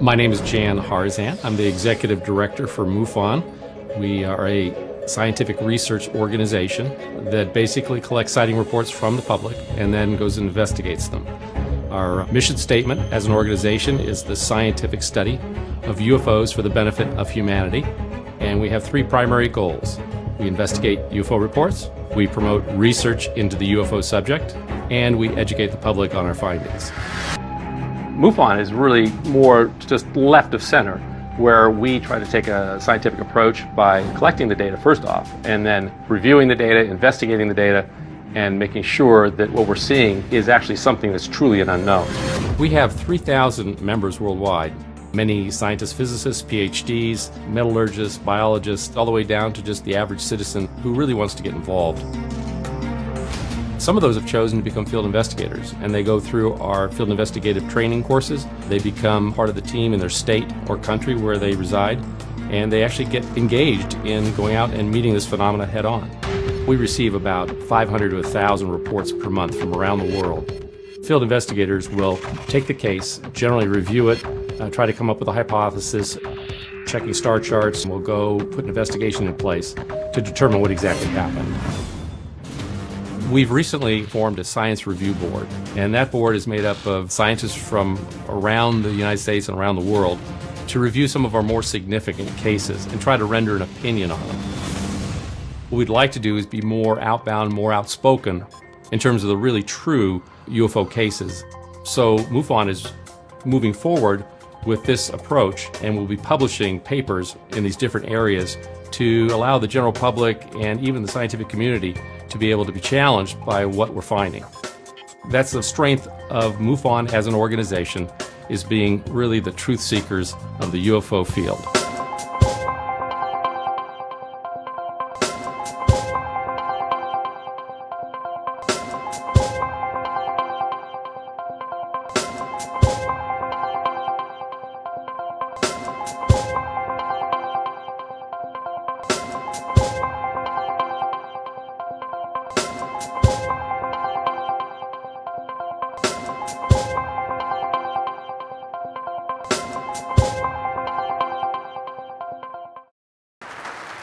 My name is Jan Harzan. I'm the Executive Director for MUFON. We are a scientific research organization that basically collects sighting reports from the public and then goes and investigates them. Our mission statement as an organization is the scientific study of UFOs for the benefit of humanity, and we have three primary goals. We investigate UFO reports, we promote research into the UFO subject, and we educate the public on our findings. MUFON is really more just left of center, where we try to take a scientific approach by collecting the data first off, and then reviewing the data, investigating the data, and making sure that what we're seeing is actually something that's truly an unknown. We have 3,000 members worldwide. Many scientists, physicists, PhDs, metallurgists, biologists, all the way down to just the average citizen who really wants to get involved. Some of those have chosen to become field investigators, and they go through our field investigative training courses. They become part of the team in their state or country where they reside, and they actually get engaged in going out and meeting this phenomena head on. We receive about 500 to 1,000 reports per month from around the world. Field investigators will take the case, generally review it, try to come up with a hypothesis, checking star charts, and we'll go put an investigation in place to determine what exactly happened. We've recently formed a science review board, and that board is made up of scientists from around the United States and around the world to review some of our more significant cases and try to render an opinion on them. What we'd like to do is be more outbound, more outspoken in terms of the really true UFO cases. So MUFON is moving forward with this approach, and we'll be publishing papers in these different areas to allow the general public and even the scientific community to be able to be challenged by what we're finding. That's the strength of MUFON as an organization, is being really the truth seekers of the UFO field.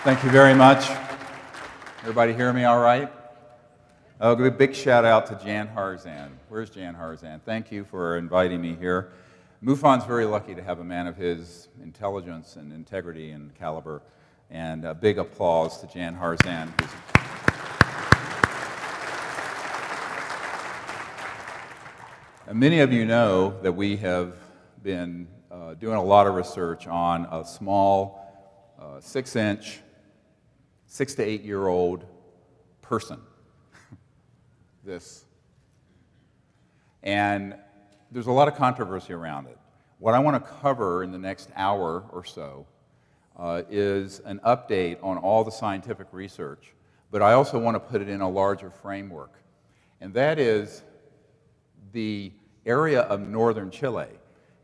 Thank you very much. Everybody hear me all right? I'll give a big shout out to Jan Harzan. Where's Jan Harzan? Thank you for inviting me here. MUFON's very lucky to have a man of his intelligence and integrity and caliber. And a big applause to Jan Harzan. Many of you know that we have been doing a lot of research on a small 6-inch, 6 to 8 year old person. And there's a lot of controversy around it. What I want to cover in the next hour or so is an update on all the scientific research, but I also want to put it in a larger framework. And that is, the area of northern Chile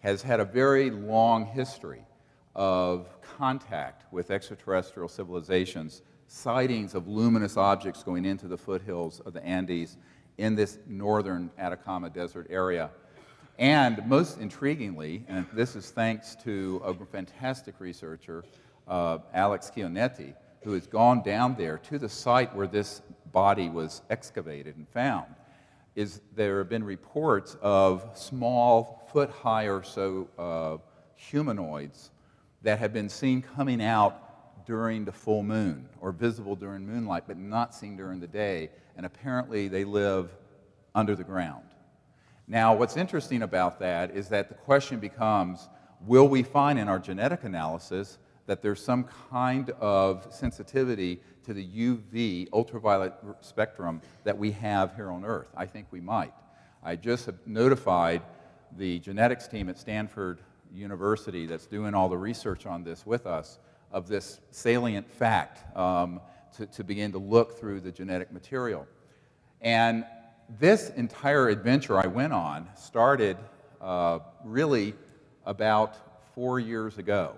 has had a very long history of contact with extraterrestrial civilizations, sightings of luminous objects going into the foothills of the Andes in this northern Atacama Desert area. And most intriguingly, and this is thanks to a fantastic researcher, ALEXIS, who has gone down there to the site where this body was excavated and found, is there have been reports of small, foot-high or so humanoids that have been seen coming out during the full moon, or visible during moonlight, but not seen during the day, and apparently they live under the ground. Now, what's interesting about that is that the question becomes, will we find in our genetic analysis that there's some kind of sensitivity to the UV, ultraviolet spectrum, that we have here on Earth? I think we might. I just have notified the genetics team at Stanford University that's doing all the research on this with us of this salient fact to begin to look through the genetic material. And this entire adventure I went on started really about 4 years ago.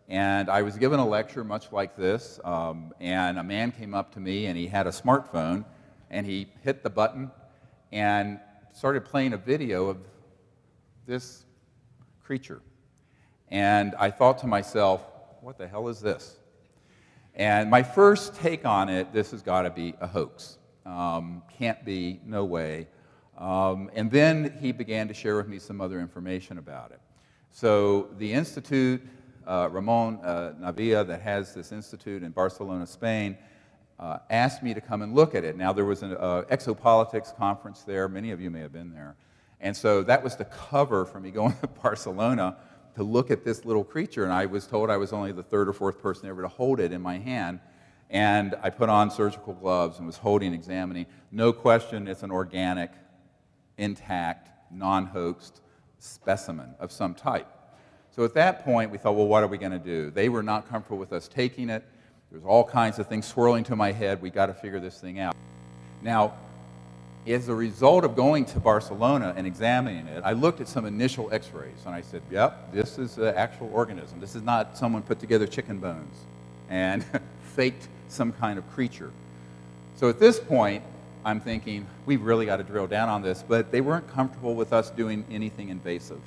And I was given a lecture much like this, and a man came up to me and he had a smartphone, and he hit the button and started playing a video of this creature. And I thought to myself, what the hell is this? And my first take on it, this has got to be a hoax. Can't be, no way. And then he began to share with me some other information about it. So the institute, Ramon Navia, that has this institute in Barcelona, Spain, asked me to come and look at it. Now, there was an exopolitics conference there. Many of you may have been there. And so that was the cover for me going to Barcelona to look at this little creature. And I was told I was only the third or fourth person ever to hold it in my hand. And I put on surgical gloves and was holding and examining. No question, it's an organic, intact, non-hoaxed specimen of some type. So at that point, we thought, well, what are we going to do? They were not comfortable with us taking it. There's all kinds of things swirling to my head. We got to figure this thing out. Now, as a result of going to Barcelona and examining it, I looked at some initial x-rays, and I said, yep, this is an actual organism. This is not someone put together chicken bones and faked some kind of creature. So at this point, I'm thinking, we've really got to drill down on this, but they weren't comfortable with us doing anything invasive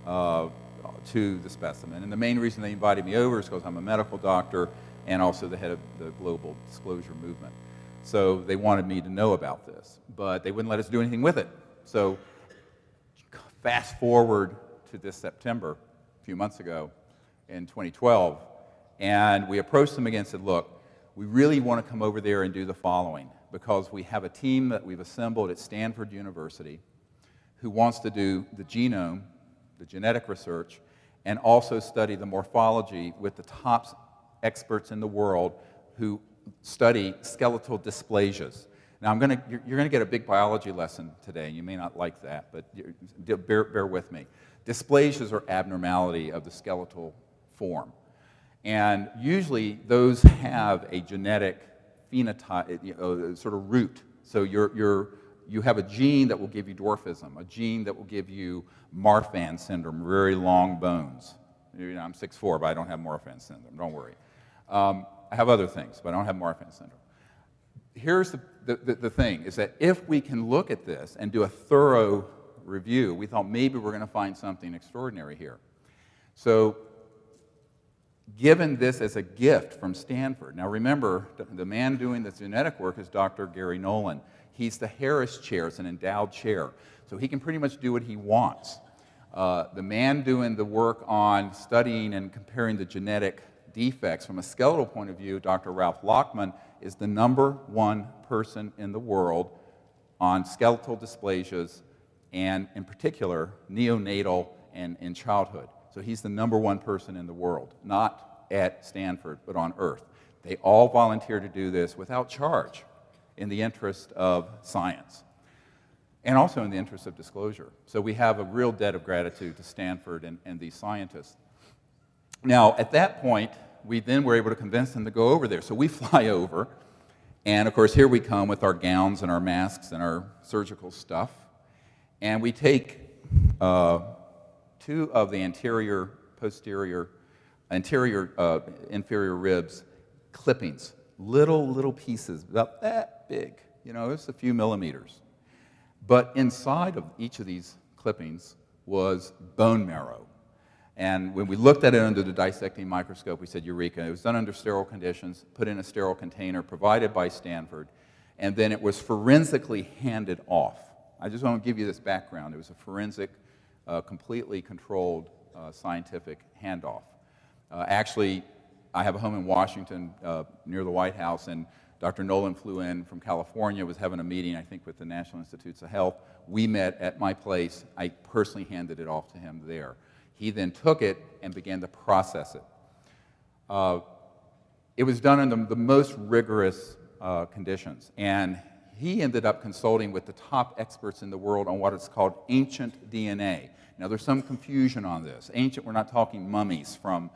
to the specimen. And the main reason they invited me over is because I'm a medical doctor and also the head of the global disclosure movement. So they wanted me to know about this, but they wouldn't let us do anything with it. So fast forward to this September, a few months ago, in 2012, and we approached them again and said, look, we really want to come over there and do the following, because we have a team that we've assembled at Stanford University who wants to do the genome, the genetic research, and also study the morphology with the top experts in the world who study skeletal dysplasias. Now, you're going to get a big biology lesson today. You may not like that, but bear with me. Dysplasias are abnormality of the skeletal form. And usually, those have a genetic phenotype, sort of root. So you have a gene that will give you dwarfism, a gene that will give you Marfan syndrome, very long bones. You know, I'm 6'4", but I don't have Marfan syndrome, don't worry. I have other things, but I don't have Marfan syndrome. Here's the thing, is that if we can look at this and do a thorough review, we thought maybe we're going to find something extraordinary here. So, given this as a gift from Stanford, now remember, the man doing the genetic work is Dr. Gary NOLAN. He's the Harris Chair, it's an endowed chair, so he can pretty much do what he wants. The man doing the work on studying and comparing the genetic defects from a skeletal point of view, Dr. Ralph Lockman, is the #1 person in the world on skeletal dysplasias and, in particular, neonatal and in childhood. So he's the #1 person in the world, not at Stanford, but on Earth. They all volunteer to do this without charge in the interest of science and also in the interest of disclosure. So we have a real debt of gratitude to Stanford and these scientists. Now, at that point, we then were able to convince them to go over there. So we fly over, and of course, here we come with our gowns and our masks and our surgical stuff, and we take 2 of the inferior ribs clippings, little pieces, about that big, you know, it's a few millimeters. But inside of each of these clippings was bone marrow. And when we looked at it under the dissecting microscope, we said, eureka. It was done under sterile conditions, put in a sterile container provided by Stanford, and then it was forensically handed off. I just want to give you this background. It was a forensic, completely controlled scientific handoff. Actually, I have a home in Washington near the White House, and Dr. NOLAN flew in from California, was having a meeting, I think, with the National Institutes of Health. We met at my place. I personally handed it off to him there. He then took it and began to process it. It was done under the most rigorous conditions, and he ended up consulting with the top experts in the world on what is called ancient DNA. Now, there's some confusion on this. Ancient, we're not talking mummies from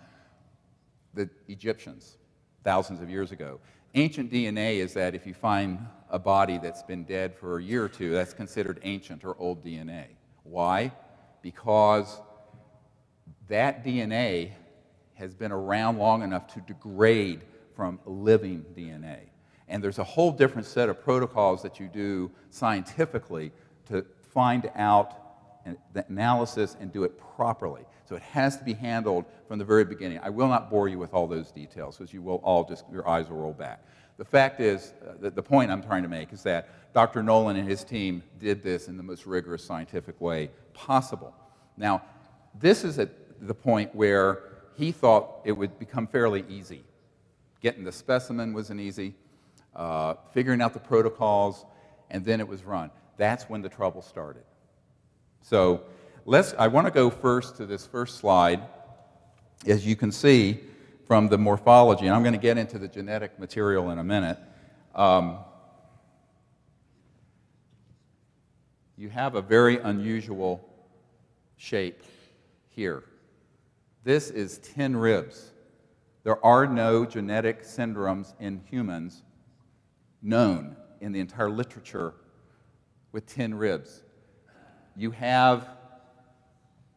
the Egyptians thousands of years ago. Ancient DNA is that if you find a body that's been dead for a year or two, that's considered ancient or old DNA. Why? Because that DNA has been around long enough to degrade from living DNA. And there's a whole different set of protocols that you do scientifically to find out the analysis and do it properly. So it has to be handled from the very beginning. I will not bore you with all those details, because you will all just, your eyes will roll back. The fact is, the point I'm trying to make is that Dr. Nolan and his team did this in the most rigorous scientific way possible. Now, this is at the point where he thought it would become fairly easy. Getting the specimen wasn't easy, figuring out the protocols, and then it was run. That's when the trouble started. So I want to go first to this first slide. As you can see from the morphology, and I'm going to get into the genetic material in a minute, you have a very unusual shape here. This is tin ribs. There are no genetic syndromes in humans known in the entire literature with tin ribs. You have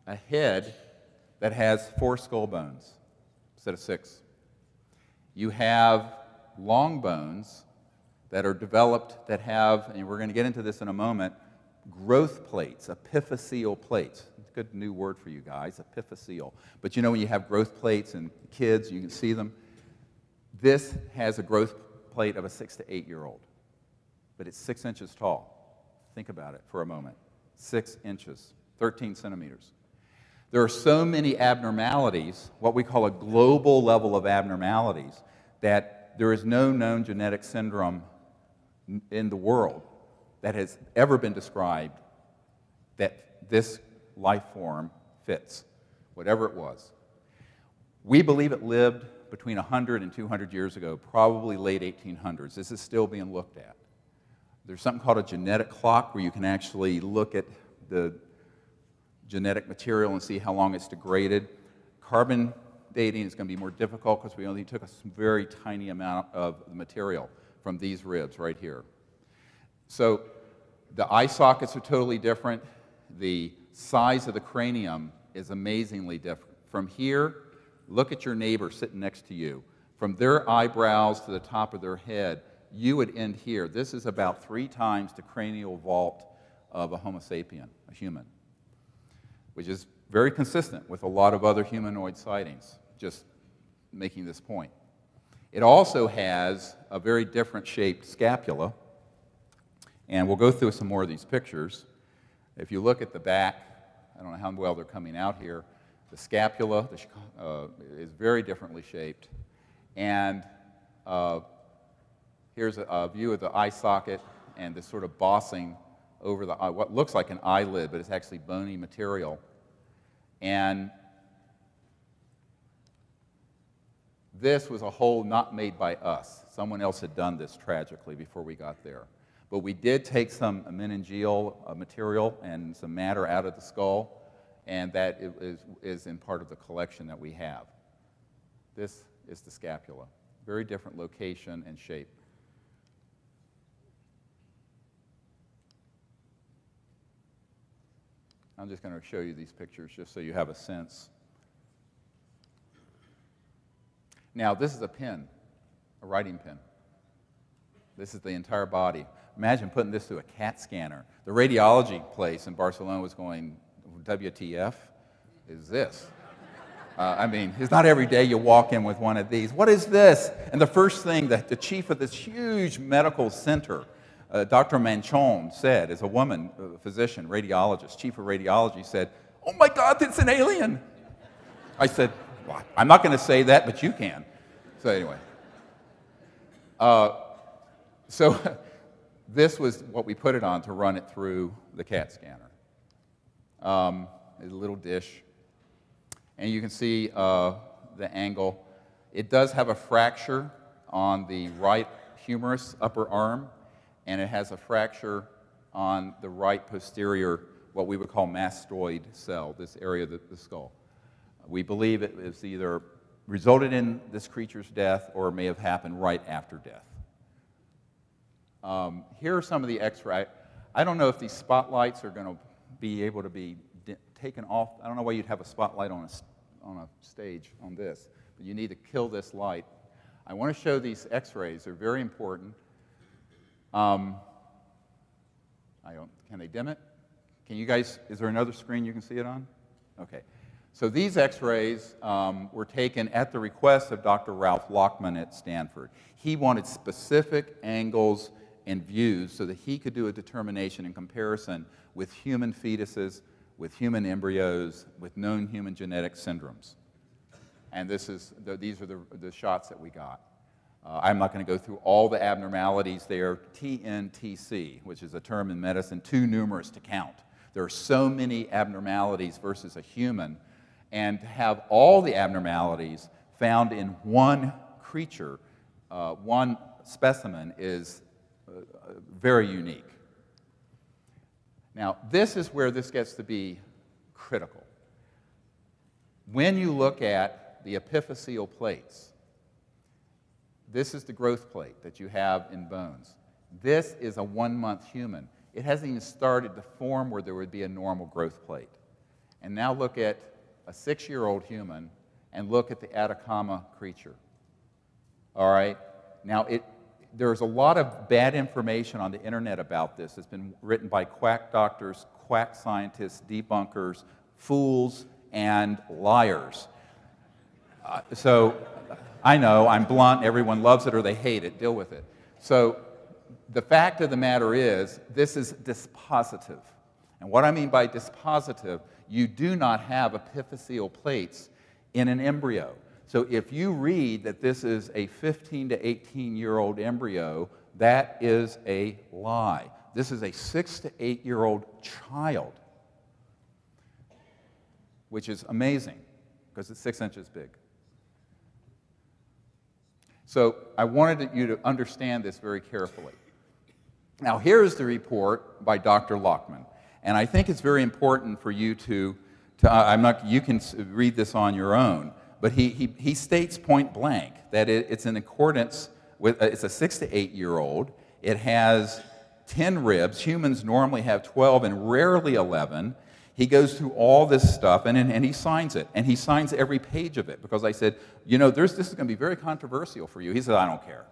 a head that has 4 skull bones instead of 6. You have long bones that are developed that have, and we're going to get into this in a moment, growth plates, epiphyseal plates. It's a good new word for you guys, epiphyseal. But you know when you have growth plates in kids, you can see them. This has a growth plate of a 6 to 8-year-old, but it's 6 inches tall. Think about it for a moment. 6 inches, 13 centimeters. There are so many abnormalities, what we call a global level of abnormalities, that there is no known genetic syndrome in the world that has ever been described that this life form fits, whatever it was. We believe it lived between 100 and 200 years ago, probably late 1800s. This is still being looked at. There's something called a genetic clock where you can actually look at the genetic material and see how long it's degraded. Carbon dating is going to be more difficult because we only took a very tiny amount of the material from these ribs right here. So the eye sockets are totally different. The size of the cranium is amazingly different. From here, look at your neighbor sitting next to you. From their eyebrows to the top of their head, you would end here. This is about 3 times the cranial vault of a Homo sapien, a human, which is very consistent with a lot of other humanoid sightings, just making this point. It also has a very different shaped scapula, and we'll go through some more of these pictures. If you look at the back, I don't know how well they're coming out here, the scapula is very differently shaped, and here's a view of the eye socket and this sort of bossing over the eye, what looks like an eyelid, but it's actually bony material. And this was a hole not made by us. Someone else had done this tragically before we got there. But we did take some meningeal material and some matter out of the skull, and that is in part of the collection that we have. This is the scapula. Very different location and shape. I'm just going to show you these pictures just so you have a sense. Now, this is a pen, a writing pen. This is the entire body. Imagine putting this through a CAT scanner. The radiology place in Barcelona was going, WTF is this? I mean, it's not every day you walk in with one of these. What is this? And the first thing that the chief of this huge medical center, Dr. Manchon, said, as a woman, a physician, radiologist, chief of radiology, said, "Oh my God, it's an alien." I said, well, I'm not going to say that, but you can. So anyway. So this was what we put it on to run it through the CAT scanner. There's a little dish. And you can see the angle. It does have a fracture on the right humerus upper arm, and it has a fracture on the right posterior, what we would call mastoid cell, this area of the skull. We believe it is either resulted in this creature's death or may have happened right after death. Here are some of the X-ray. I don't know if these spotlights are going to be able to be taken off. I don't know why you'd have a spotlight on a stage on this, but you need to kill this light. I want to show these X-rays. They're very important. Can they dim it? Can you guys, is there another screen you can see it on? Okay. So these x-rays were taken at the request of Dr. Ralph Lockman at Stanford. He wanted specific angles and views so that he could do a determination and comparison with human fetuses, with human embryos, with known human genetic syndromes. And these are the shots that we got. I'm not going to go through all the abnormalities. They are TNTC, which is a term in medicine too numerous to count. There are so many abnormalities versus a human, and to have all the abnormalities found in one creature, one specimen, is very unique. Now, this is where this gets to be critical. When you look at the epiphyseal plates, this is the growth plate that you have in bones. This is a 1-month human. It hasn't even started to form where there would be a normal growth plate. And now look at a 6-year-old human and look at the Atacama creature. All right? Now, there's a lot of bad information on the internet about this. It's been written by quack doctors, quack scientists, debunkers, fools, and liars. So I know, I'm blunt, everyone loves it or they hate it, deal with it. So the fact of the matter is, this is dispositive. And what I mean by dispositive, you do not have epiphyseal plates in an embryo. So if you read that this is a 15 to 18-year-old embryo, that is a lie. This is a 6 to 8-year-old child, which is amazing because it's 6 inches big. So I wanted you to understand this very carefully. Now here's the report by Dr. Lockman, and I think it's very important for you you can read this on your own, but he states point blank that it's in accordance with, it's a 6 to 8-year-old, it has 10 ribs, humans normally have 12 and rarely 11. He goes through all this stuff, and he signs it. And he signs every page of it, because I said, you know, this is going to be very controversial for you. He said, I don't care.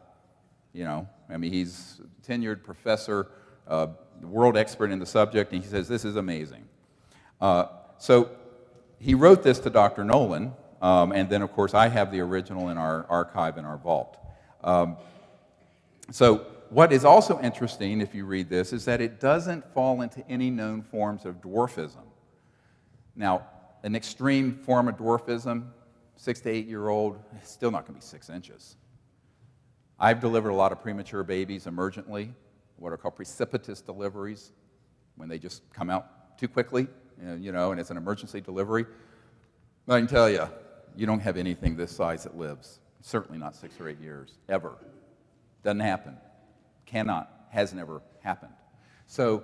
You know, I mean, he's a tenured professor, world expert in the subject, and he says, this is amazing. So he wrote this to Dr. Nolan, and then, of course, I have the original in our archive in our vault. So what is also interesting, if you read this, is that it doesn't fall into any known forms of dwarfism. Now, an extreme form of dwarfism, 6 to 8-year-old, still not going to be 6 inches. I've delivered a lot of premature babies emergently, what are called precipitous deliveries, when they just come out too quickly, you know, and it's an emergency delivery. But I can tell you, you don't have anything this size that lives. Certainly not 6 or 8 years, ever. Doesn't happen. Cannot, has never happened. So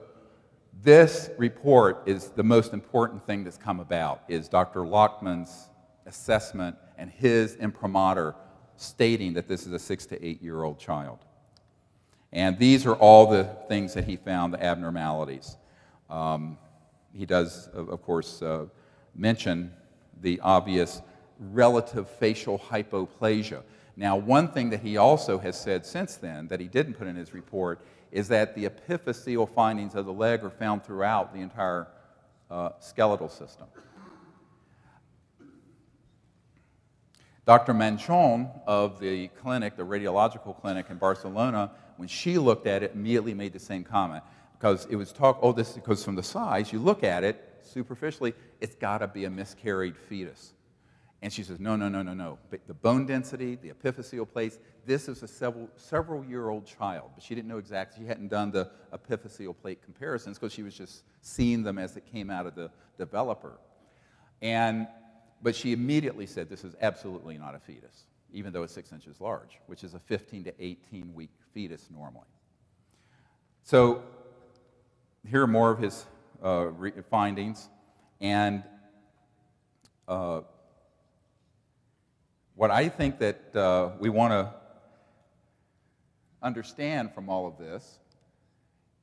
this report is the most important thing that's come about, is Dr. Lockman's assessment and his imprimatur stating that this is a 6 to 8-year-old child. And these are all the things that he found, the abnormalities. He does, of course, mention the obvious relative facial hypoplasia. Now, one thing that he also has said since then that he didn't put in his report is that the epiphyseal findings of the leg are found throughout the entire skeletal system. Dr. Manchon of the clinic, the radiological clinic in Barcelona, when she looked at it, immediately made the same comment. Because it was because from the size, you look at it superficially, it's got to be a miscarried fetus. And she says, no, no, no, no, no. But the bone density, the epiphyseal plates, this is a several-year-old child. But she didn't know exactly. She hadn't done the epiphyseal plate comparisons because she was just seeing them as it came out of the developer. But she immediately said, this is absolutely not a fetus, even though it's 6 inches large, which is a 15 to 18-week fetus normally. So here are more of his findings. And what I think that we want to understand from all of this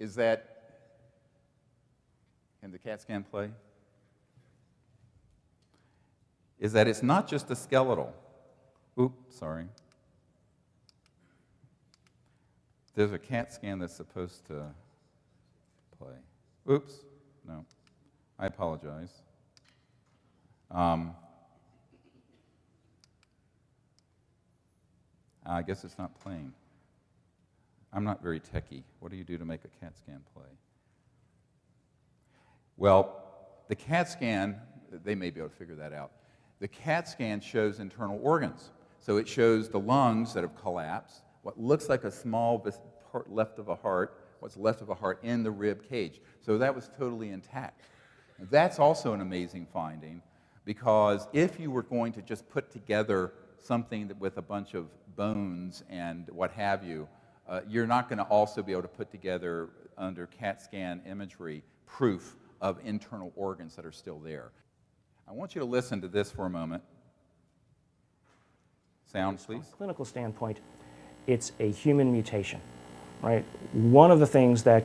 is that, can the CAT scan play? Is that it's not just the skeletal. Oops, sorry. There's a CAT scan that's supposed to play. Oops, no. I apologize. I guess it's not playing. I'm not very techy. What do you do to make a CAT scan play? Well, the CAT scan, they may be able to figure that out. The CAT scan shows internal organs. So it shows the lungs that have collapsed, what looks like a small part left of a heart, what's left of a heart in the rib cage. So that was totally intact. That's also an amazing finding, because if you were going to just put together something with a bunch of bones and what have you, you're not going to also be able to put together, under CAT scan imagery, proof of internal organs that are still there. I want you to listen to this for a moment. Sound, please. From a clinical standpoint, it's a human mutation, right? One of the things that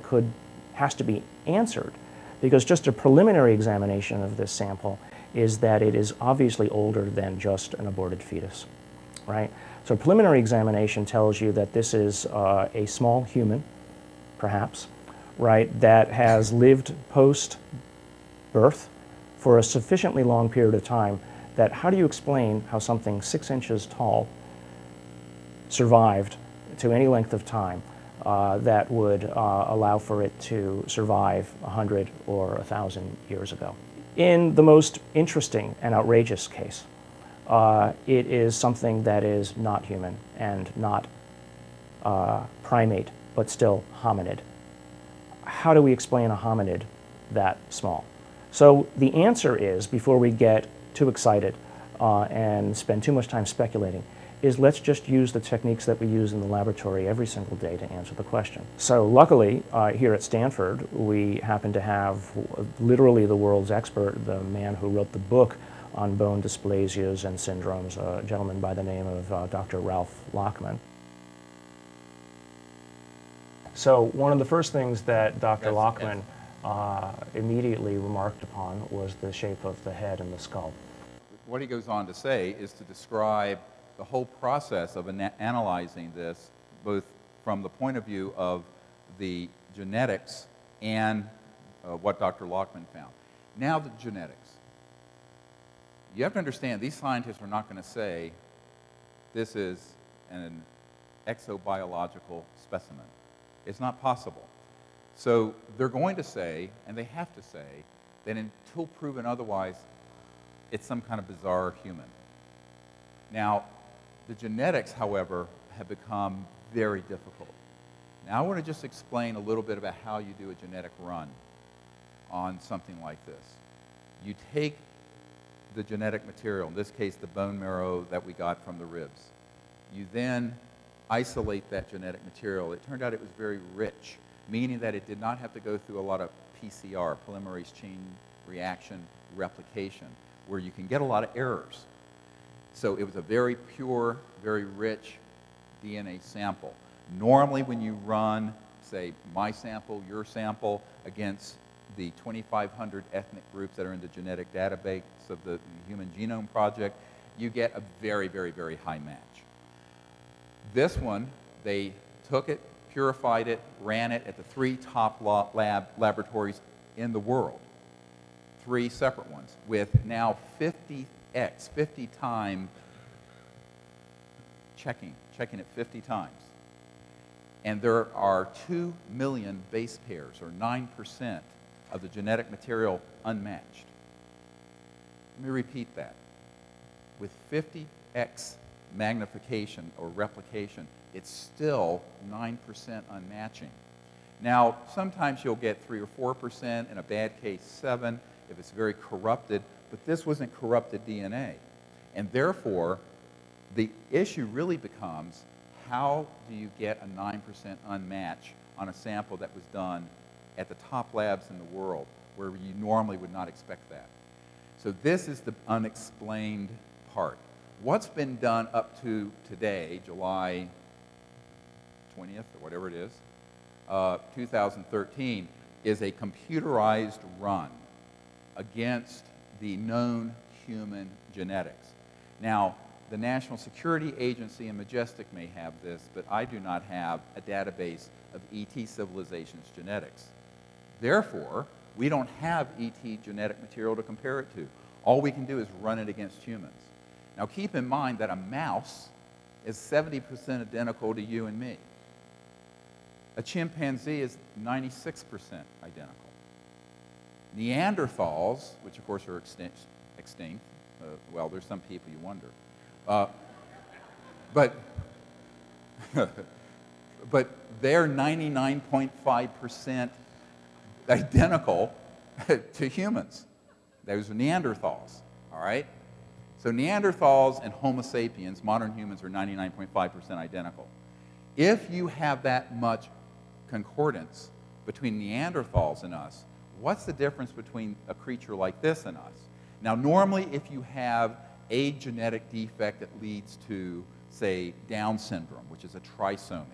has to be answered, because just a preliminary examination of this sample is that it is obviously older than just an aborted fetus, right? So a preliminary examination tells you that this is a small human, perhaps, right, that has lived post-birth for a sufficiently long period of time that how do you explain how something 6 inches tall survived to any length of time that would allow for it to survive 100 or 1,000 years ago? In the most interesting and outrageous case, it is something that is not human and not primate, but still hominid. How do we explain a hominid that small? So the answer is, before we get too excited and spend too much time speculating, is let's just use the techniques that we use in the laboratory every single day to answer the question. So luckily, here at Stanford, we happen to have literally the world's expert, the man who wrote the book on bone dysplasias and syndromes, a gentleman by the name of Dr. Ralph Lockman. So one of the first things that Dr. Lockman immediately remarked upon was the shape of the head and the skull. What he goes on to say is to describe the whole process of analyzing this, both from the point of view of the genetics and what Dr. Lockman found. Now the genetics. You have to understand, these scientists are not going to say this is an exobiological specimen. It's not possible. So they're going to say, and they have to say, that until proven otherwise, it's some kind of bizarre human. Now, the genetics, however, have become very difficult. Now I want to just explain a little bit about how you do a genetic run on something like this. You take the genetic material, in this case the bone marrow that we got from the ribs. You then isolate that genetic material. It turned out it was very rich, meaning that it did not have to go through a lot of PCR, polymerase chain reaction replication, where you can get a lot of errors. So it was a very pure, very rich DNA sample. Normally when you run, say, my sample, your sample, against the 2,500 ethnic groups that are in the genetic database of the Human Genome Project, you get a very, very, very high match. This one, they took it, purified it, ran it at the 3 top laboratories in the world, 3 separate ones, with now 50x, 50 time checking it 50 times. And there are 2 million base pairs, or 9% of the genetic material unmatched. Let me repeat that. With 50x magnification or replication, it's still 9% unmatching. Now, sometimes you'll get 3 or 4%, in a bad case 7, if it's very corrupted, but this wasn't corrupted DNA. And therefore, the issue really becomes, how do you get a 9% unmatch on a sample that was done at the top labs in the world, where you normally would not expect that? So this is the unexplained part. What's been done up to today, July 20th, or whatever it is, 2013, is a computerized run against the known human genetics. Now, the National Security Agency and Majestic may have this, but I do not have a database of ET civilization's genetics. Therefore, We don't have ET genetic material to compare it to. All we can do is run it against humans. Now keep in mind that a mouse is 70% identical to you and me. A chimpanzee is 96% identical. Neanderthals, which of course are extinct, well, there's some people you wonder, but they're 99.5% identical to humans. Those are Neanderthals, all right? So Neanderthals and Homo sapiens, modern humans, are 99.5% identical. If you have that much concordance between Neanderthals and us, what's the difference between a creature like this and us? Now, normally, if you have a genetic defect that leads to, say, Down syndrome, which is a trisomy,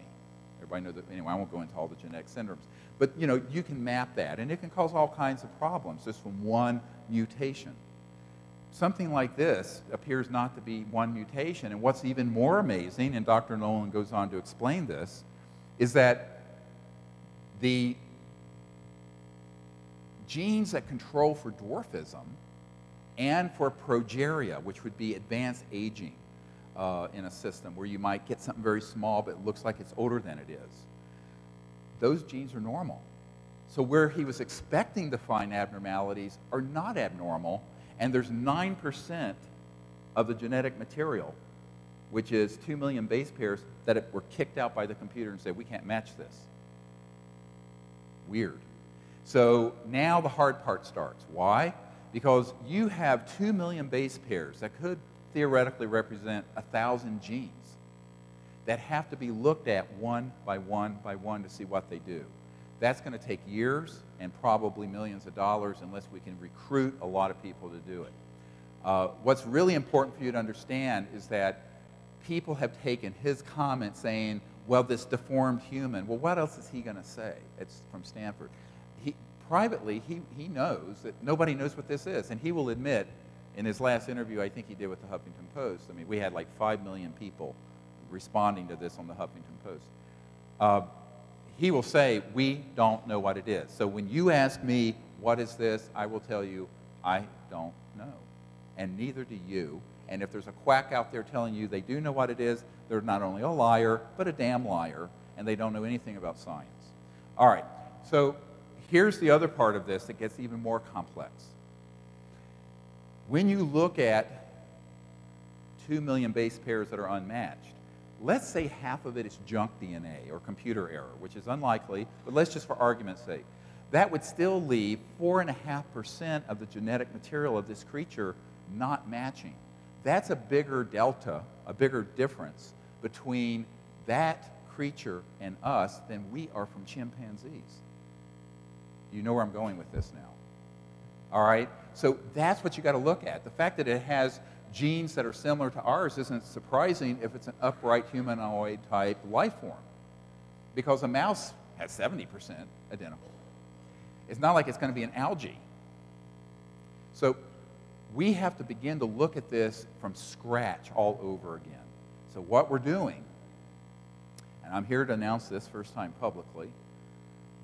everybody knows that, anyway, I won't go into all the genetic syndromes, but, you know, you can map that, and it can cause all kinds of problems just from one mutation. Something like this appears not to be one mutation, and what's even more amazing, and Dr. Nolan goes on to explain this, is that the genes that control for dwarfism and for progeria, which would be advanced aging in a system where you might get something very small but it looks like it's older than it is, those genes are normal. So where he was expecting to find abnormalities are not abnormal, and there's 9% of the genetic material, which is 2 million base pairs, that were kicked out by the computer and said, we can't match this. Weird. So now the hard part starts. Why? Because you have 2 million base pairs that could theoretically represent 1,000 genes that have to be looked at one by one by one to see what they do. That's going to take years and probably millions of dollars unless we can recruit a lot of people to do it. What's really important for you to understand is that people have taken his comment saying, well, this deformed human, well, what else is he going to say? It's from Stanford. Privately, he knows that nobody knows what this is, and he will admit in his last interview, I think he did with the Huffington Post, I mean, we had like 5 million people responding to this on the Huffington Post. He will say, we don't know what it is. So when you ask me, what is this, I will tell you, I don't know, and neither do you. And if there's a quack out there telling you they do know what it is, they're not only a liar, but a damn liar, and they don't know anything about science. All right, so here's the other part of this that gets even more complex. When you look at 2 million base pairs that are unmatched, let's say half of it is junk DNA or computer error, which is unlikely, but let's just for argument's sake. That would still leave 4.5% of the genetic material of this creature not matching. That's a bigger delta, a bigger difference between that creature and us than we are from chimpanzees. You know where I'm going with this now. All right? So that's what you got to look at. The fact that it has genes that are similar to ours isn't surprising if it's an upright humanoid type life form, because a mouse has 70% identical. It's not like it's going to be an algae. So we have to begin to look at this from scratch all over again. So what we're doing, and I'm here to announce this first time publicly,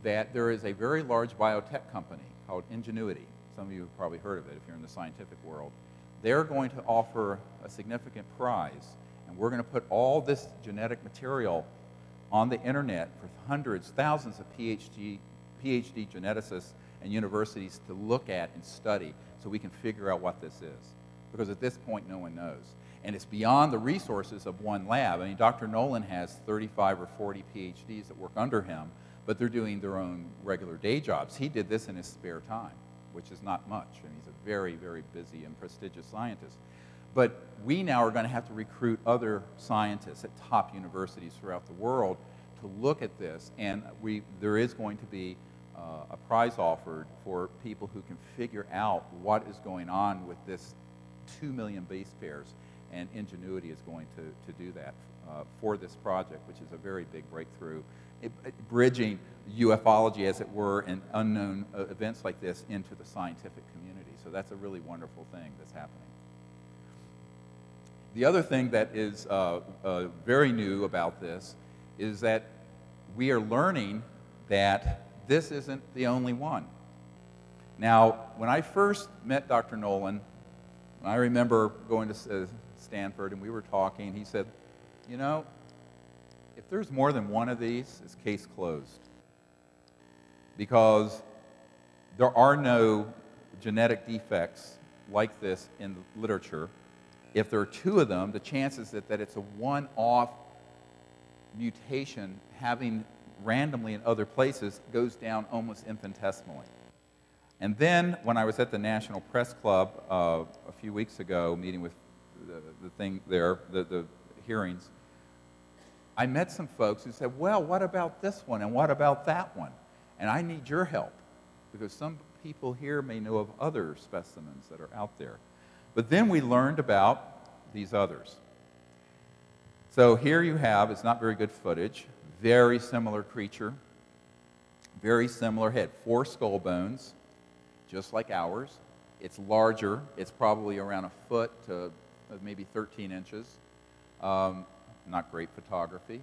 that there is a very large biotech company called Ingenuity. Some of you have probably heard of it if you're in the scientific world. They're going to offer a significant prize, and we're going to put all this genetic material on the internet for hundreds, thousands of PhD geneticists and universities to look at and study so we can figure out what this is. Because at this point, no one knows. And it's beyond the resources of one lab. I mean, Dr. Nolan has 35 or 40 PhDs that work under him, but they're doing their own regular day jobs. He did this in his spare time, which is not much, and he's a very, very busy and prestigious scientist. But we now are going to have to recruit other scientists at top universities throughout the world to look at this, and there is going to be a prize offered for people who can figure out what is going on with this 2 million base pairs, and Ingenuity is going to do that for this project, which is a very big breakthrough, bridging ufology, as it were, and unknown events like this into the scientific community. So that's a really wonderful thing that's happening. The other thing that is very new about this is that we are learning that this isn't the only one. Now, when I first met Dr. Nolan, I remember going to Stanford and we were talking, he said, you know, if there's more than one of these, it's case closed. Because there are no genetic defects like this in the literature. If there are two of them, the chances that it's a one-off mutation having randomly in other places goes down almost infinitesimally. And then when I was at the National Press Club a few weeks ago, meeting with the thing there, the hearings, I met some folks who said, well, what about this one and what about that one? And I need your help, because some people here may know of other specimens that are out there. But then we learned about these others. So here you have, it's not very good footage, very similar creature, very similar head, 4 skull bones, just like ours. It's larger, it's probably around 1 foot to maybe 13 inches. Not great photography.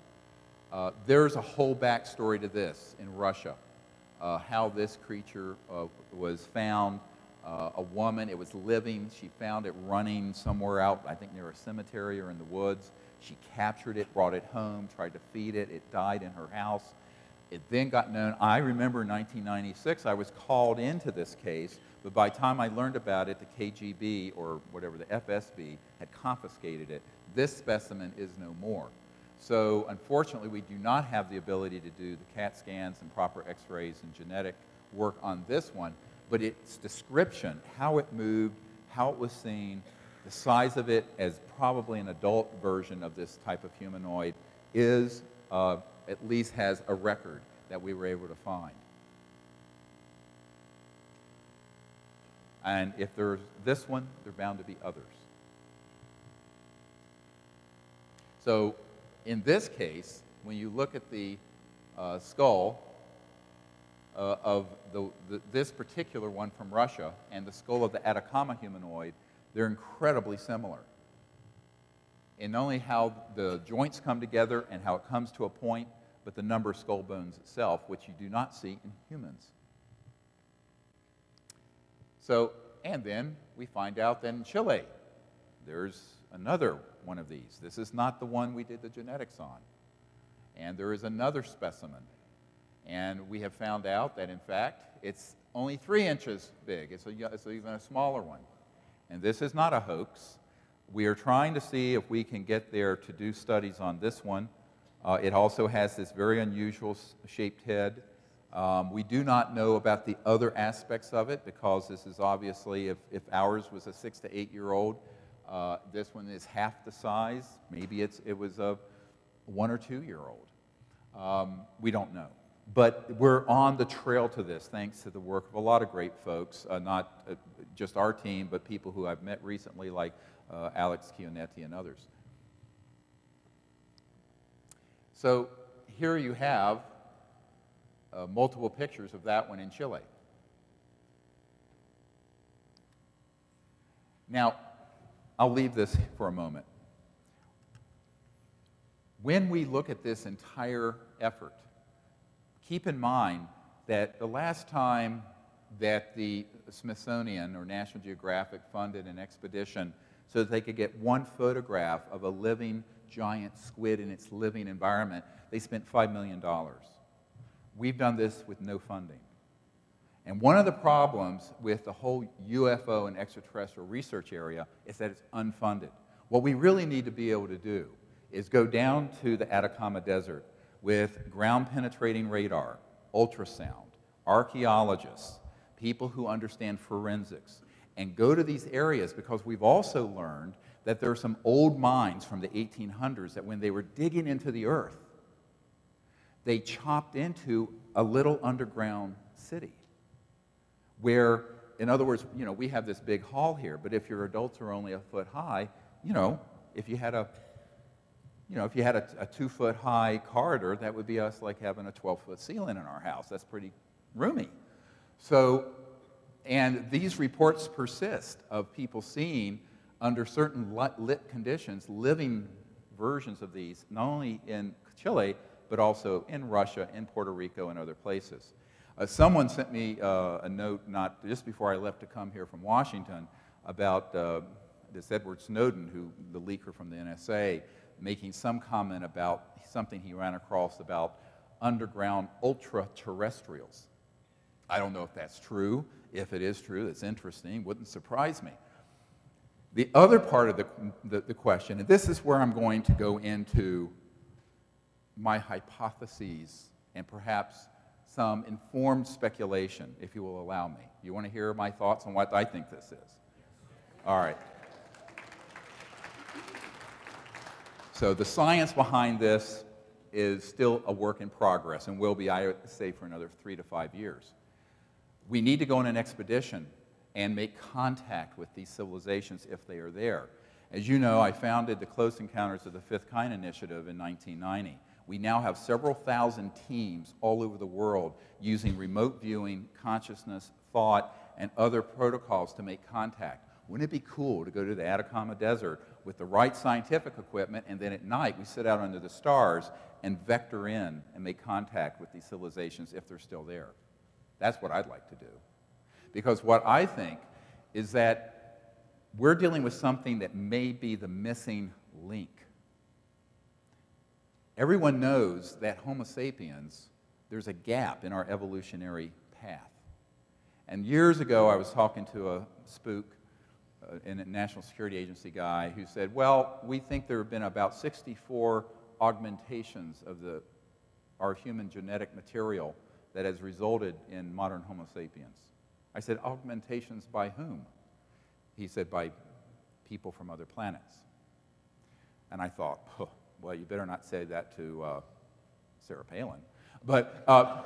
There's a whole backstory to this in Russia, how this creature was found. A woman, it was living, she found it running somewhere out, I think near a cemetery or in the woods. She captured it, brought it home, tried to feed it. It died in her house. It then got known. I remember in 1996, I was called into this case, but by the time I learned about it, the KGB, or whatever, the FSB, had confiscated it. This specimen is no more. So unfortunately, we do not have the ability to do the CAT scans and proper x-rays and genetic work on this one, but its description, how it moved, how it was seen, the size of it as probably an adult version of this type of humanoid is, at least has a record that we were able to find. And if there's this one, there are bound to be others. So in this case, when you look at the skull of this particular one from Russia and the skull of the Atacama humanoid, they're incredibly similar in not only how the joints come together and how it comes to a point, but the number of skull bones itself, which you do not see in humans. So, and then we find out that in Chile, there's another one of these. This is not the one we did the genetics on. And there is another specimen. And we have found out that, in fact, it's only 3 inches big. It's even a smaller one. And this is not a hoax. We are trying to see if we can get there to do studies on this one. It also has this very unusual shaped head. We do not know about the other aspects of it, because this is obviously, if ours was a 6 to 8 year old, this one is half the size. Maybe it was a 1 or 2 year old. We don't know. But we're on the trail to this, thanks to the work of a lot of great folks, not just our team, but people who I've met recently, like Alex Chionetti and others. So here you have multiple pictures of that one in Chile. Now, I'll leave this for a moment. When we look at this entire effort, keep in mind that the last time that the Smithsonian or National Geographic funded an expedition so that they could get one photograph of a living giant squid in its living environment, they spent $5 million. We've done this with no funding. And one of the problems with the whole UFO and extraterrestrial research area is that it's unfunded. What we really need to be able to do is go down to the Atacama Desert with ground-penetrating radar, ultrasound, archaeologists, people who understand forensics, and go to these areas, because we've also learned that there are some old mines from the 1800s that when they were digging into the earth, they chopped into a little underground city where, in other words, you know, we have this big hall here, but if your adults are only 1 foot high, you know, if you had a 2-foot high corridor, that would be us like having a 12-foot ceiling in our house. That's pretty roomy. So, and these reports persist of people seeing, under certain lit conditions, living versions of these, not only in Chile, but also in Russia, in Puerto Rico, and other places. Someone sent me a note not just before I left to come here from Washington about this Edward Snowden, the leaker from the NSA, making some comment about something he ran across about underground ultra-terrestrials. I don't know if that's true. If it is true, that's interesting. Wouldn't surprise me. The other part of the question, and this is where I'm going to go into my hypotheses and perhaps some informed speculation, if you will allow me. You want to hear my thoughts on what I think this is? All right. So the science behind this is still a work in progress and will be, I would say, for another 3 to 5 years. We need to go on an expedition and make contact with these civilizations if they are there. As you know, I founded the Close Encounters of the Fifth Kind initiative in 1990. We now have several thousand teams all over the world using remote viewing, consciousness, thought, and other protocols to make contact. Wouldn't it be cool to go to the Atacama Desert with the right scientific equipment, and then at night we sit out under the stars and vector in and make contact with these civilizations if they're still there? That's what I'd like to do. Because what I think is that we're dealing with something that may be the missing link. Everyone knows that Homo sapiens, there's a gap in our evolutionary path. And years ago, I was talking to a spook, a National Security Agency guy, who said, well, we think there have been about 64 augmentations of our human genetic material that has resulted in modern Homo sapiens. I said, augmentations by whom? He said, by people from other planets. And I thought, oh, well, you better not say that to Sarah Palin. But how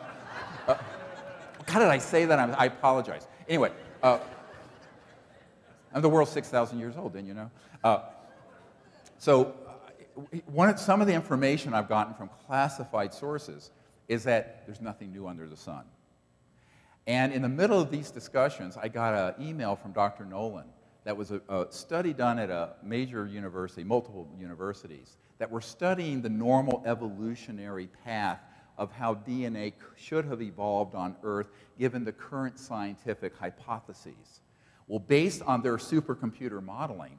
did I say that? I apologize. Anyway, the world's 6,000 years old, didn't you know? Some of the information I've gotten from classified sources is that there's nothing new under the sun. And in the middle of these discussions, I got an email from Dr. Nolan that was a study done at a major university, multiple universities, that were studying the normal evolutionary path of how DNA should have evolved on Earth given the current scientific hypotheses. Well, based on their supercomputer modeling,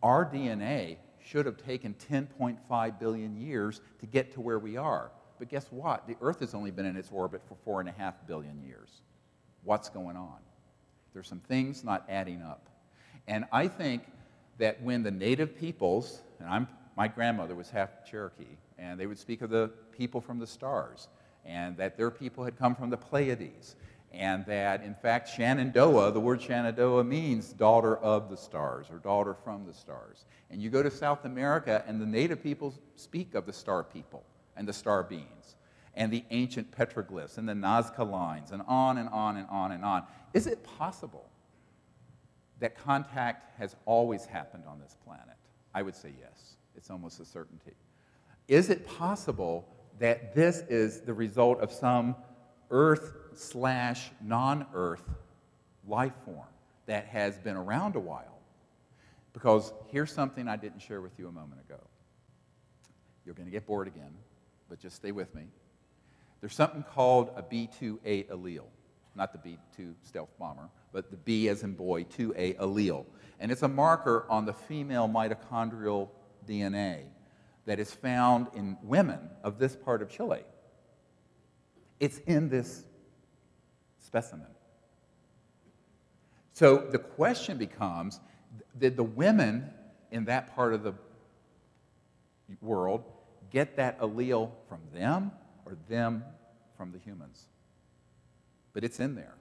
our DNA should have taken 10.5 billion years to get to where we are. But guess what? The Earth has only been in its orbit for 4.5 billion years. What's going on? There's some things not adding up. And I think that when the native peoples, and my grandmother was half Cherokee, and they would speak of the people from the stars, and that their people had come from the Pleiades, and that, in fact, Shenandoah, the word Shenandoah means daughter of the stars, or daughter from the stars. And you go to South America, and the native people speak of the star people and the star beings, and the ancient petroglyphs, and the Nazca lines, and on and on and on and on. Is it possible that contact has always happened on this planet? I would say yes. It's almost a certainty. Is it possible that this is the result of some Earth/non-Earth life form that has been around a while? Because here's something I didn't share with you a moment ago. You're going to get bored again, but just stay with me. There's something called a B2A allele. Not the B-2 stealth bomber, but the B as in boy, 2A allele. And it's a marker on the female mitochondrial DNA that is found in women of this part of Chile. It's in this specimen. So the question becomes, did the women in that part of the world get that allele from them or them from the humans? But it's in there.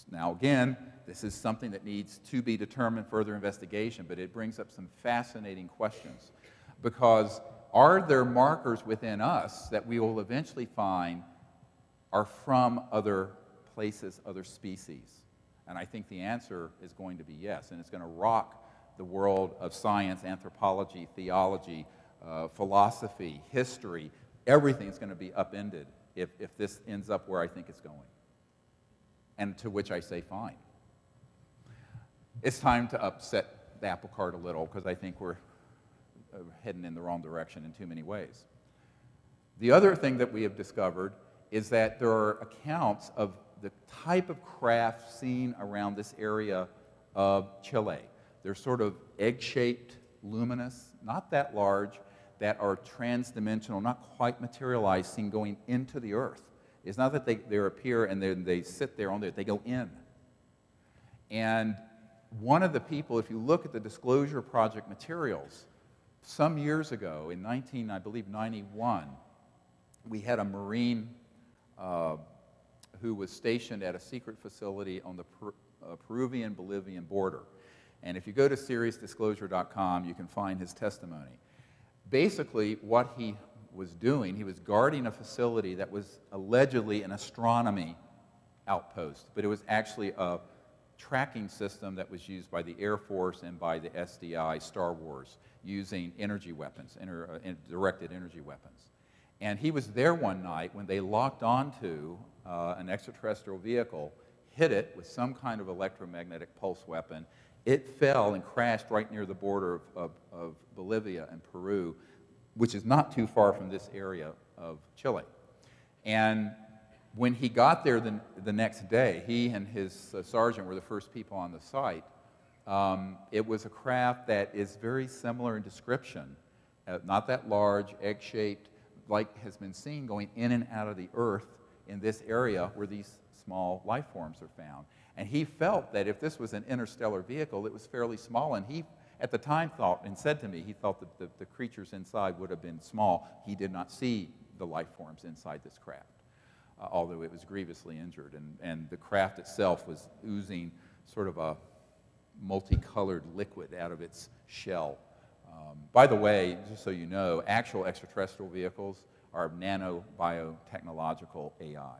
Now again, this is something that needs to be determined, further investigation, but it brings up some fascinating questions. Because are there markers within us that we will eventually find are from other places, other species? And I think the answer is going to be yes, and it's going to rock the world of science, anthropology, theology, philosophy, history. Everything's going to be upended if this ends up where I think it's going. And to which I say, fine. It's time to upset the apple cart a little, because I think we're heading in the wrong direction in too many ways. The other thing that we have discovered is that there are accounts of the type of craft seen around this area of Chile. They're sort of egg-shaped, luminous, not that large, that are trans-dimensional, not quite materialized, seen going into the Earth. It's not that they appear and then they sit there on there, they go in. And one of the people, if you look at the Disclosure Project materials, some years ago, in 1991, we had a Marine who was stationed at a secret facility on the Peruvian-Bolivian border. And if you go to SeriousDisclosure.com, you can find his testimony. Basically, what he was doing, he was guarding a facility that was allegedly an astronomy outpost, but it was actually a tracking system that was used by the Air Force and by the SDI, Star Wars, using energy weapons, directed energy weapons. And he was there one night when they locked onto an extraterrestrial vehicle, hit it with some kind of electromagnetic pulse weapon. It fell and crashed right near the border of Bolivia and Peru, which is not too far from this area of Chile. And when he got there the next day, he and his sergeant were the first people on the site. It was a craft that is very similar in description, not that large, egg-shaped, like has been seen going in and out of the Earth in this area where these small life forms are found. And he felt that if this was an interstellar vehicle, it was fairly small, and he, at the time, thought, and said to me, he thought that the creatures inside would have been small. He did not see the life forms inside this craft, although it was grievously injured, and the craft itself was oozing sort of a multicolored liquid out of its shell. By the way, just so you know, actual extraterrestrial vehicles are nano-biotechnological AI.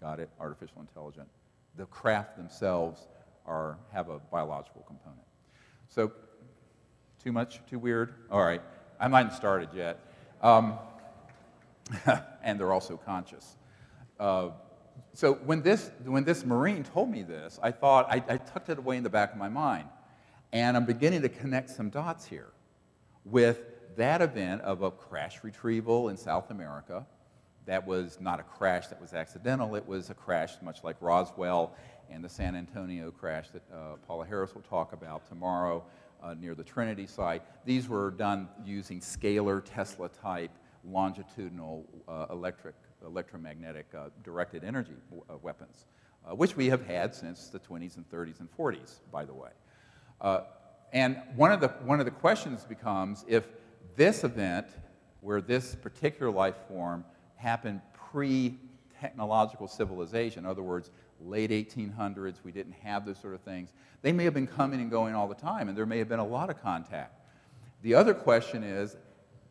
Got it? Artificial intelligence. The craft themselves have a biological component. So, too much? Too weird? All right. I haven't started yet. And they're also conscious. So when this Marine told me this, I thought, I tucked it away in the back of my mind. And I'm beginning to connect some dots here with that event of a crash retrieval in South America. That was not a crash that was accidental. It was a crash much like Roswell and the San Antonio crash that Paula Harris will talk about tomorrow near the Trinity site. These were done using scalar Tesla-type longitudinal electromagnetic directed energy weapons, which we have had since the 20s and 30s and 40s, by the way. And one of the questions becomes, if this event, where this particular life form happened pre-technological civilization, in other words, late 1800s, we didn't have those sort of things, they may have been coming and going all the time, and there may have been a lot of contact. The other question is,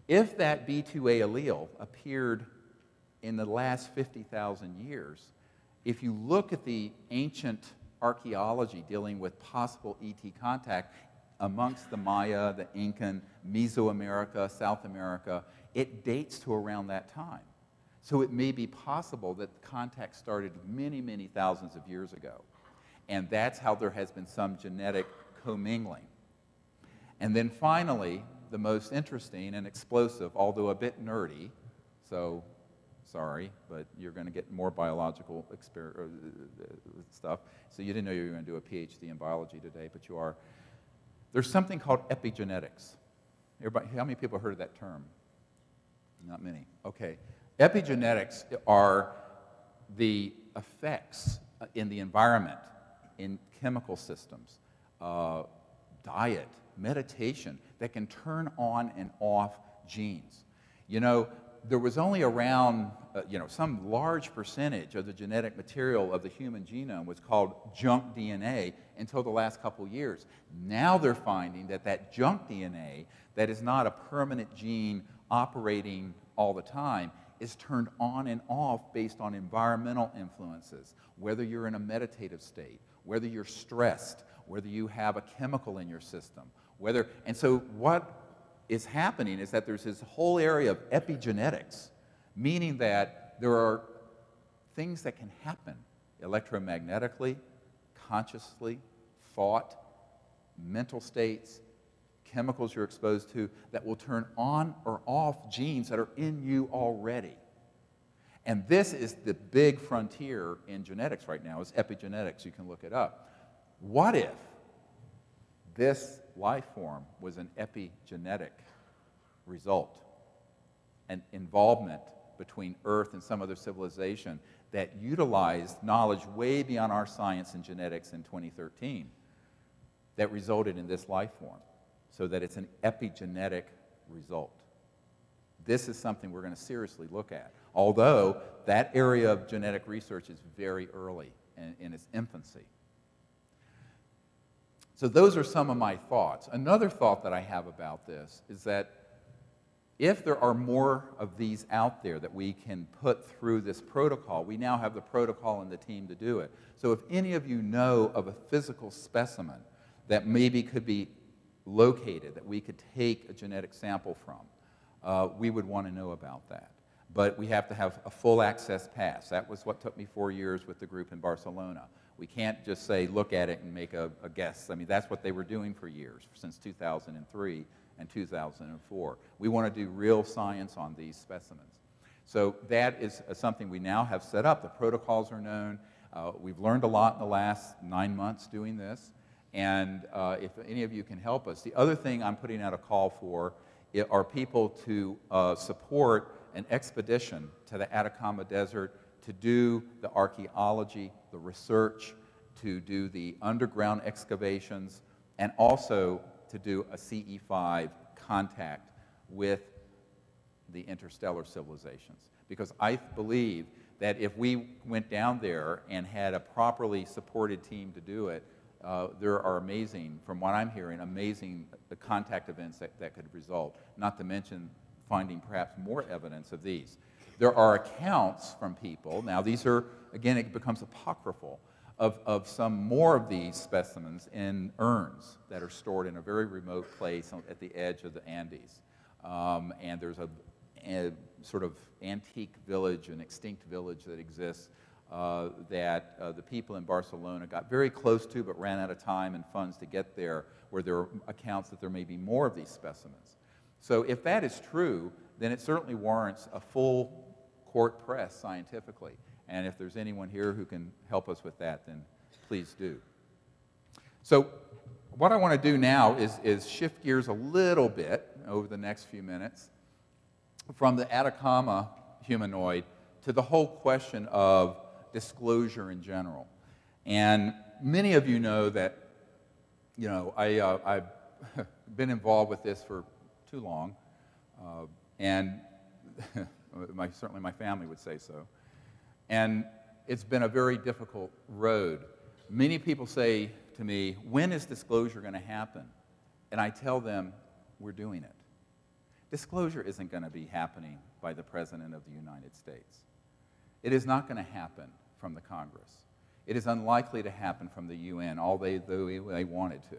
if that B2A allele appeared in the last 50,000 years, if you look at the ancient archaeology dealing with possible ET contact amongst the Maya, the Incan, Mesoamerica, South America, it dates to around that time. So it may be possible that contact started many, many thousands of years ago. And that's how there has been some genetic commingling. And then finally, the most interesting and explosive, although a bit nerdy, so sorry, but you're going to get more biological stuff. So you didn't know you were going to do a PhD in biology today, but you are. There's something called epigenetics. Everybody, how many people have heard of that term? Not many. Okay. Epigenetics are the effects in the environment, in chemical systems, diet, meditation, that can turn on and off genes. You know, there was only around, some large percentage of the genetic material of the human genome was called junk DNA until the last couple years. Now they're finding that that junk DNA, that is not a permanent gene operating all the time, is turned on and off based on environmental influences, whether you're in a meditative state, whether you're stressed, whether you have a chemical in your system, and so what is happening is that there's this whole area of epigenetics, meaning that there are things that can happen electromagnetically, consciously, thought, mental states, chemicals you're exposed to, that will turn on or off genes that are in you already. And this is the big frontier in genetics right now, is epigenetics. You can look it up. What if this life form was an epigenetic result, an involvement between Earth and some other civilization that utilized knowledge way beyond our science and genetics in 2013 that resulted in this life form, so that it's an epigenetic result? This is something we're going to seriously look at, although that area of genetic research is very early in its infancy. So those are some of my thoughts. Another thought that I have about this is that if there are more of these out there that we can put through this protocol, we now have the protocol and the team to do it. So if any of you know of a physical specimen that maybe could be located, that we could take a genetic sample from, we would want to know about that. But we have to have a full access pass. That was what took me 4 years with the group in Barcelona. We can't just say, look at it and make a guess. I mean, that's what they were doing for years, since 2003 and 2004. We want to do real science on these specimens. So that is something we now have set up. The protocols are known. We've learned a lot in the last 9 months doing this. And if any of you can help us. The other thing I'm putting out a call for are people to support an expedition to the Atacama Desert to do the archaeology, the research, to do the underground excavations, and also to do a CE5 contact with the interstellar civilizations. Because I believe that if we went down there and had a properly supported team to do it, there are amazing, from what I'm hearing, amazing contact events that could result, not to mention finding perhaps more evidence of these. There are accounts from people, now these are, again, it becomes apocryphal, of some more of these specimens in urns that are stored in a very remote place at the edge of the Andes. And there's a sort of antique village, an extinct village that exists that the people in Barcelona got very close to but ran out of time and funds to get there, where there are accounts that there may be more of these specimens. So if that is true, then it certainly warrants a full court press scientifically. And if there's anyone here who can help us with that, then please do. So what I want to do now is shift gears a little bit over the next few minutes from the Atacama humanoid to the whole question of disclosure in general. And many of you know that, you know, I've been involved with this for too long, and certainly my family would say so. And it's been a very difficult road. Many people say to me, when is disclosure going to happen? And I tell them, we're doing it. Disclosure isn't going to be happening by the President of the United States. It is not going to happen from the Congress. It is unlikely to happen from the UN, although they wanted to.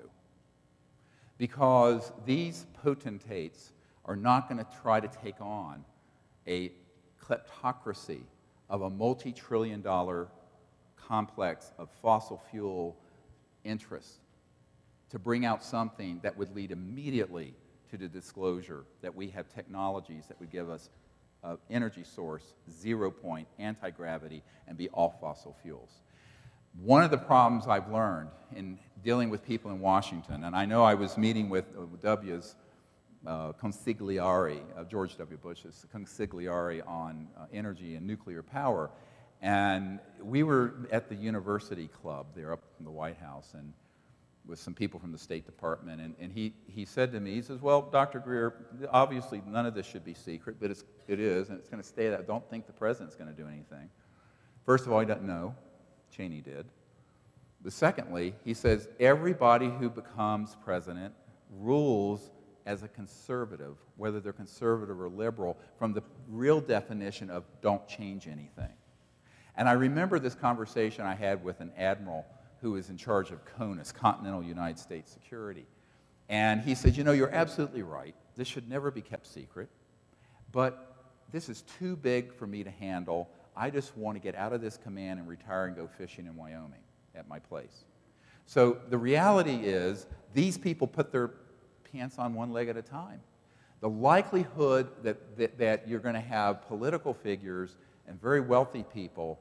Because these potentates are not going to try to take on a kleptocracy of a multi-trillion-dollar complex of fossil fuel interests to bring out something that would lead immediately to the disclosure that we have technologies that would give us an energy source, 0 point, anti-gravity, and be all fossil fuels. One of the problems I've learned in dealing with people in Washington, and I know I was meeting with W's consigliere, George W. Bush's consigliere on energy and nuclear power, and we were at the University Club there up in the White House, and with some people from the State Department, and he said to me, he says, well, Dr. Greer, obviously none of this should be secret, but it is, and it's going to stay that. Don't think the President's going to do anything. First of all, he doesn't know. Cheney did. But secondly, he says, everybody who becomes President rules as a conservative, whether they're conservative or liberal, from the real definition of don't change anything. And I remember this conversation I had with an admiral who is in charge of CONUS, Continental United States Security. And he said, you know, you're absolutely right. This should never be kept secret. But this is too big for me to handle. I just want to get out of this command and retire and go fishing in Wyoming at my place. So the reality is these people put their pants on one leg at a time. The likelihood that you're going to have political figures and very wealthy people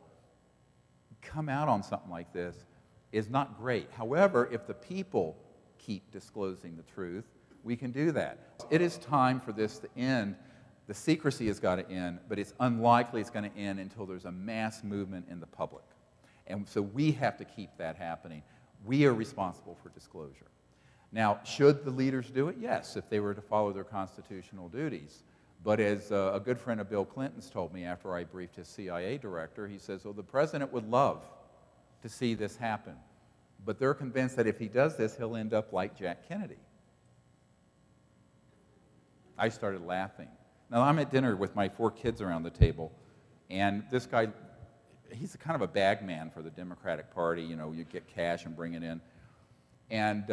come out on something like this is not great. However, if the people keep disclosing the truth, we can do that. It is time for this to end. The secrecy has got to end, but it's unlikely it's going to end until there's a mass movement in the public. And so we have to keep that happening. We are responsible for disclosure. Now, should the leaders do it? Yes, if they were to follow their constitutional duties. But as a good friend of Bill Clinton's told me after I briefed his CIA director, he says, well, the president would love to see this happen. But they're convinced that if he does this, he'll end up like Jack Kennedy. I started laughing. Now, I'm at dinner with my 4 kids around the table, and this guy, he's kind of a bag man for the Democratic Party. You know, you get cash and bring it in. And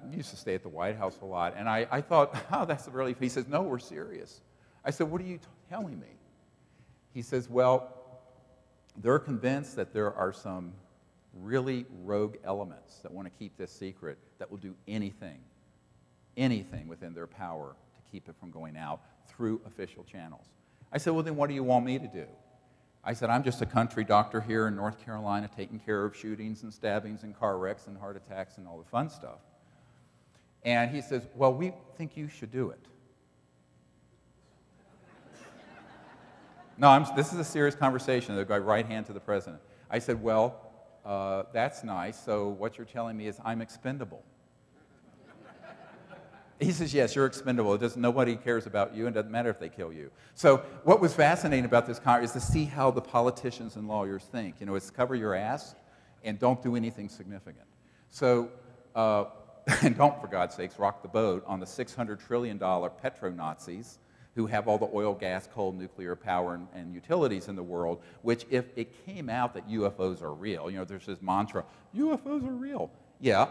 he used to stay at the White House a lot. And I thought, oh, that's really, he says, no, we're serious. I said, what are you telling me? He says, well, they're convinced that there are some really rogue elements that want to keep this secret that will do anything within their power to keep it from going out through official channels. I said, well, then what do you want me to do? I said, I'm just a country doctor here in North Carolina taking care of shootings and stabbings and car wrecks and heart attacks and all the fun stuff. And he says, well, we think you should do it. No, this is a serious conversation. They go right hand to the president. I said, well, that's nice. So what you're telling me is I'm expendable. He says, yes, you're expendable. Nobody cares about you, and it doesn't matter if they kill you. So what was fascinating about this conference is to see how the politicians and lawyers think. You know, it's cover your ass and don't do anything significant. So, and don't, for God's sakes, rock the boat on the $600 trillion petro-Nazis who have all the oil, gas, coal, nuclear power, and utilities in the world, which if it came out that UFOs are real, you know, there's this mantra, UFOs are real. Yeah,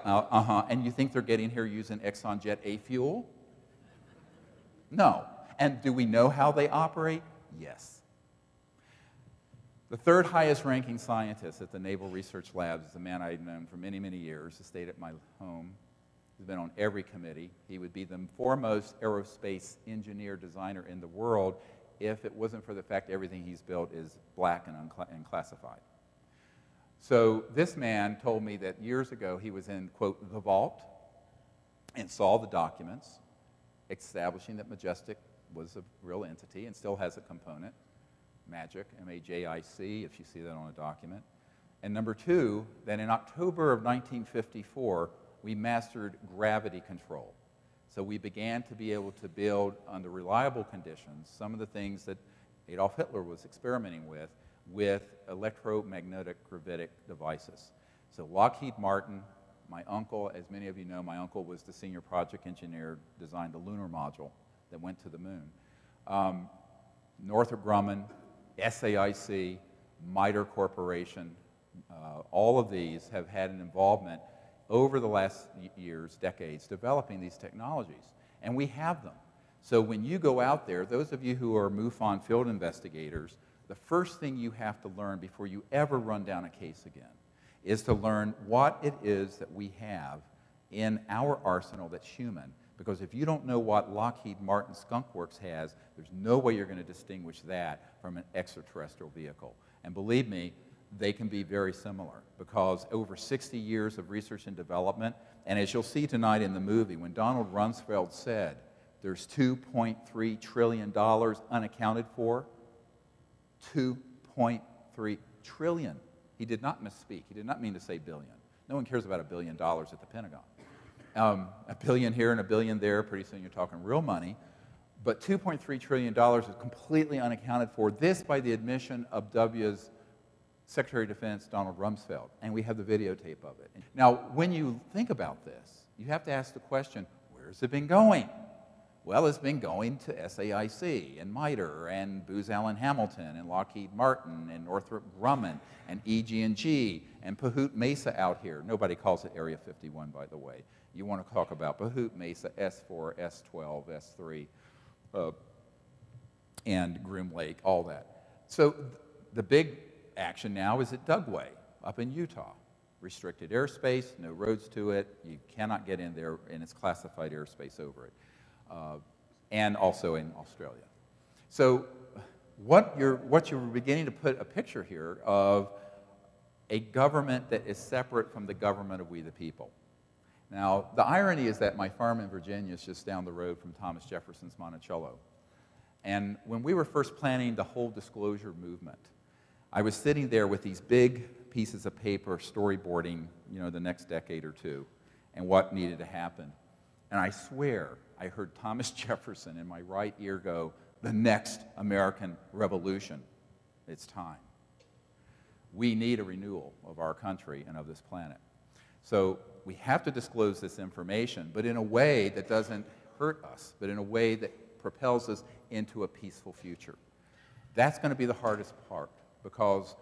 and you think they're getting here using Exxon Jet A fuel? No. And do we know how they operate? Yes. The third highest ranking scientist at the Naval Research Labs is a man I've known for many, many years. He stayed at my home. He's been on every committee. He would be the foremost aerospace engineer designer in the world if it wasn't for the fact everything he's built is black and unclassified. So this man told me that years ago he was in, quote, the vault and saw the documents establishing that Majestic was a real entity and still has a component, MAGIC, M-A-J-I-C, if you see that on a document. And number 2, that in October of 1954, we mastered gravity control. So we began to be able to build under reliable conditions some of the things that Adolf Hitler was experimenting with electromagnetic gravitic devices. So Lockheed Martin, my uncle, as many of you know, my uncle was the senior project engineer, designed the lunar module that went to the moon. Northrop Grumman, SAIC, MITRE Corporation, all of these have had an involvement over the last years, decades, developing these technologies. And we have them. So when you go out there, those of you who are MUFON field investigators, the first thing you have to learn before you ever run down a case again is to learn what it is that we have in our arsenal that's human. Because if you don't know what Lockheed Martin Skunk Works has, there's no way you're going to distinguish that from an extraterrestrial vehicle. And believe me, they can be very similar because over 60 years of research and development, and as you'll see tonight in the movie, when Donald Rumsfeld said there's $2.3 trillion unaccounted for, 2.3 trillion. He did not misspeak. He did not mean to say billion. No one cares about $1 billion at the Pentagon. A billion here and a billion there, pretty soon you're talking real money. But $2.3 trillion is completely unaccounted for. This by the admission of W's Secretary of Defense, Donald Rumsfeld. And we have the videotape of it. Now, when you think about this, you have to ask the question, where's it been going? Well, it's been going to SAIC and MITRE and Booz Allen Hamilton and Lockheed Martin and Northrop Grumman and EG&G and Pahut Mesa out here. Nobody calls it Area 51, by the way. You want to talk about Pahut Mesa, S4, S12, S3, and Groom Lake, all that. So the big action now is at Dugway up in Utah. Restricted airspace, no roads to it. You cannot get in there, and it's classified airspace over it. And also in Australia. So what you're beginning to put a picture here of a government that is separate from the government of we the people. Now, the irony is that my farm in Virginia is just down the road from Thomas Jefferson's Monticello. And when we were first planning the whole disclosure movement, I was sitting there with these big pieces of paper storyboarding, you know, the next decade or two and what needed to happen. And I swear I heard Thomas Jefferson in my right ear go, "The next American Revolution. It's time." We need a renewal of our country and of this planet. So we have to disclose this information, but in a way that doesn't hurt us, but in a way that propels us into a peaceful future. That's going to be the hardest part, because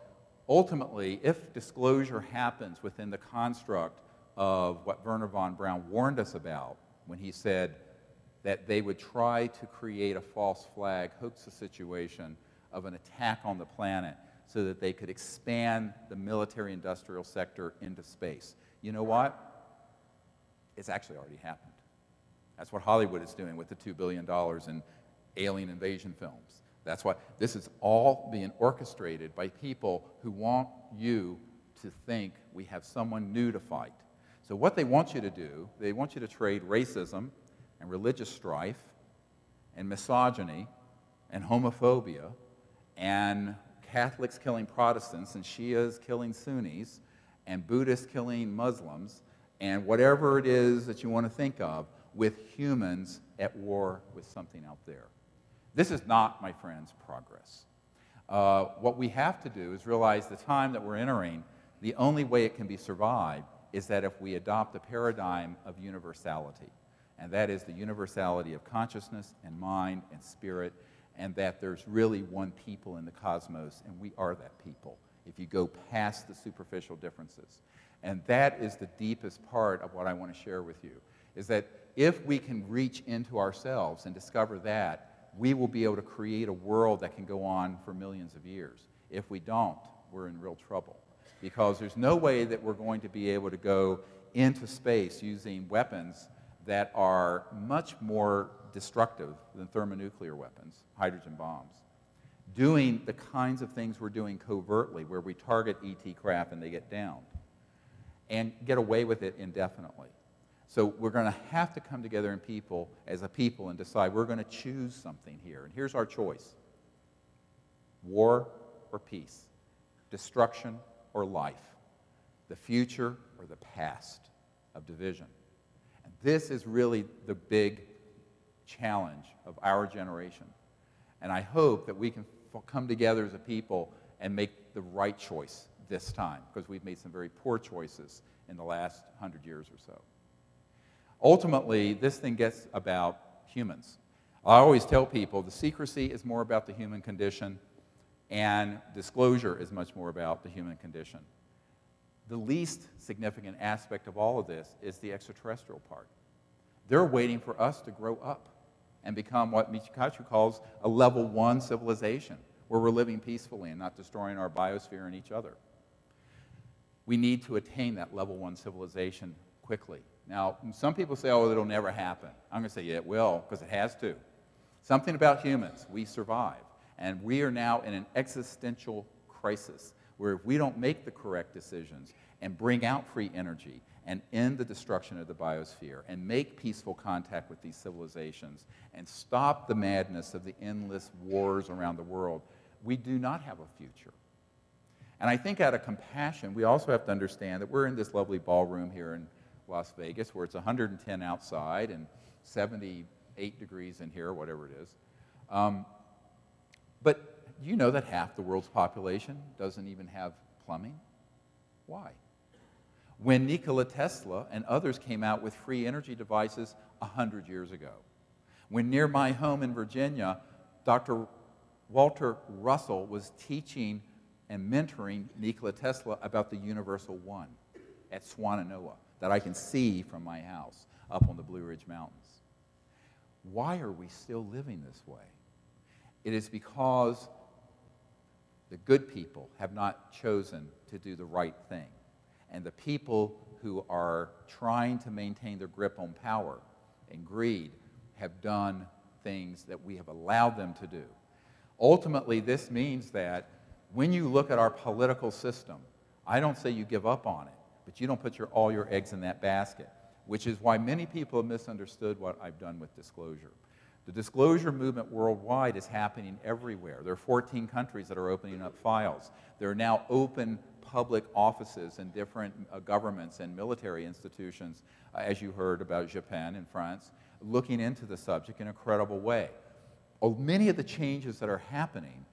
ultimately, if disclosure happens within the construct of what Wernher von Braun warned us about when he said that they would try to create a false flag, hoax a situation of an attack on the planet so that they could expand the military-industrial sector into space. You know what? It's actually already happened. That's what Hollywood is doing with the $2 billion in alien invasion films. That's why this is all being orchestrated by people who want you to think we have someone new to fight. So what they want you to do, they want you to trade racism and religious strife and misogyny and homophobia and Catholics killing Protestants and Shias killing Sunnis and Buddhists killing Muslims and whatever it is that you want to think of, with humans at war with something out there. This is not, my friends, progress. What we have to do is realize the time that we're entering, the only way it can be survived is that if we adopt a paradigm of universality, and that is the universality of consciousness and mind and spirit, and that there's really one people in the cosmos, and we are that people, if you go past the superficial differences. And that is the deepest part of what I want to share with you, is that if we can reach into ourselves and discover that, we will be able to create a world that can go on for millions of years. If we don't, we're in real trouble, because there's no way that we're going to be able to go into space using weapons that are much more destructive than thermonuclear weapons, hydrogen bombs, doing the kinds of things we're doing covertly, where we target ET craft and they get downed, and get away with it indefinitely. So we're going to have to come together in people, as a people, and decide we're going to choose something here. And here's our choice: war or peace, destruction or life, the future or the past of division. And this is really the big challenge of our generation. And I hope that we can come together as a people and make the right choice this time, because we've made some very poor choices in the last 100 years or so. Ultimately, this thing gets about humans. I always tell people the secrecy is more about the human condition, and disclosure is much more about the human condition. The least significant aspect of all of this is the extraterrestrial part. They're waiting for us to grow up and become what Michikachu calls a level 1 civilization, where we're living peacefully and not destroying our biosphere and each other. We need to attain that level 1 civilization quickly. Now, some people say, oh, it'll never happen. I'm going to say, yeah, it will, because it has to. Something about humans, we survive. And we are now in an existential crisis, where if we don't make the correct decisions and bring out free energy and end the destruction of the biosphere and make peaceful contact with these civilizations and stop the madness of the endless wars around the world, we do not have a future. And I think out of compassion, we also have to understand that we're in this lovely ballroom here in Las Vegas, where it's 110 outside and 78 degrees in here, whatever it is. But you know that half the world's population doesn't even have plumbing? Why? When Nikola Tesla and others came out with free energy devices 100 years ago. When near my home in Virginia, Dr. Walter Russell was teaching and mentoring Nikola Tesla about the Universal One at Swannanoa, that I can see from my house up on the Blue Ridge Mountains. Why are we still living this way? It is because the good people have not chosen to do the right thing. And the people who are trying to maintain their grip on power and greed have done things that we have allowed them to do. Ultimately, this means that when you look at our political system, I don't say you give up on it, but you don't put all your eggs in that basket, which is why many people have misunderstood what I've done with disclosure. The disclosure movement worldwide is happening everywhere. There are 14 countries that are opening up files. There are now open public offices in different governments and military institutions, as you heard about Japan and France, looking into the subject in a credible way. Many of the changes that are happening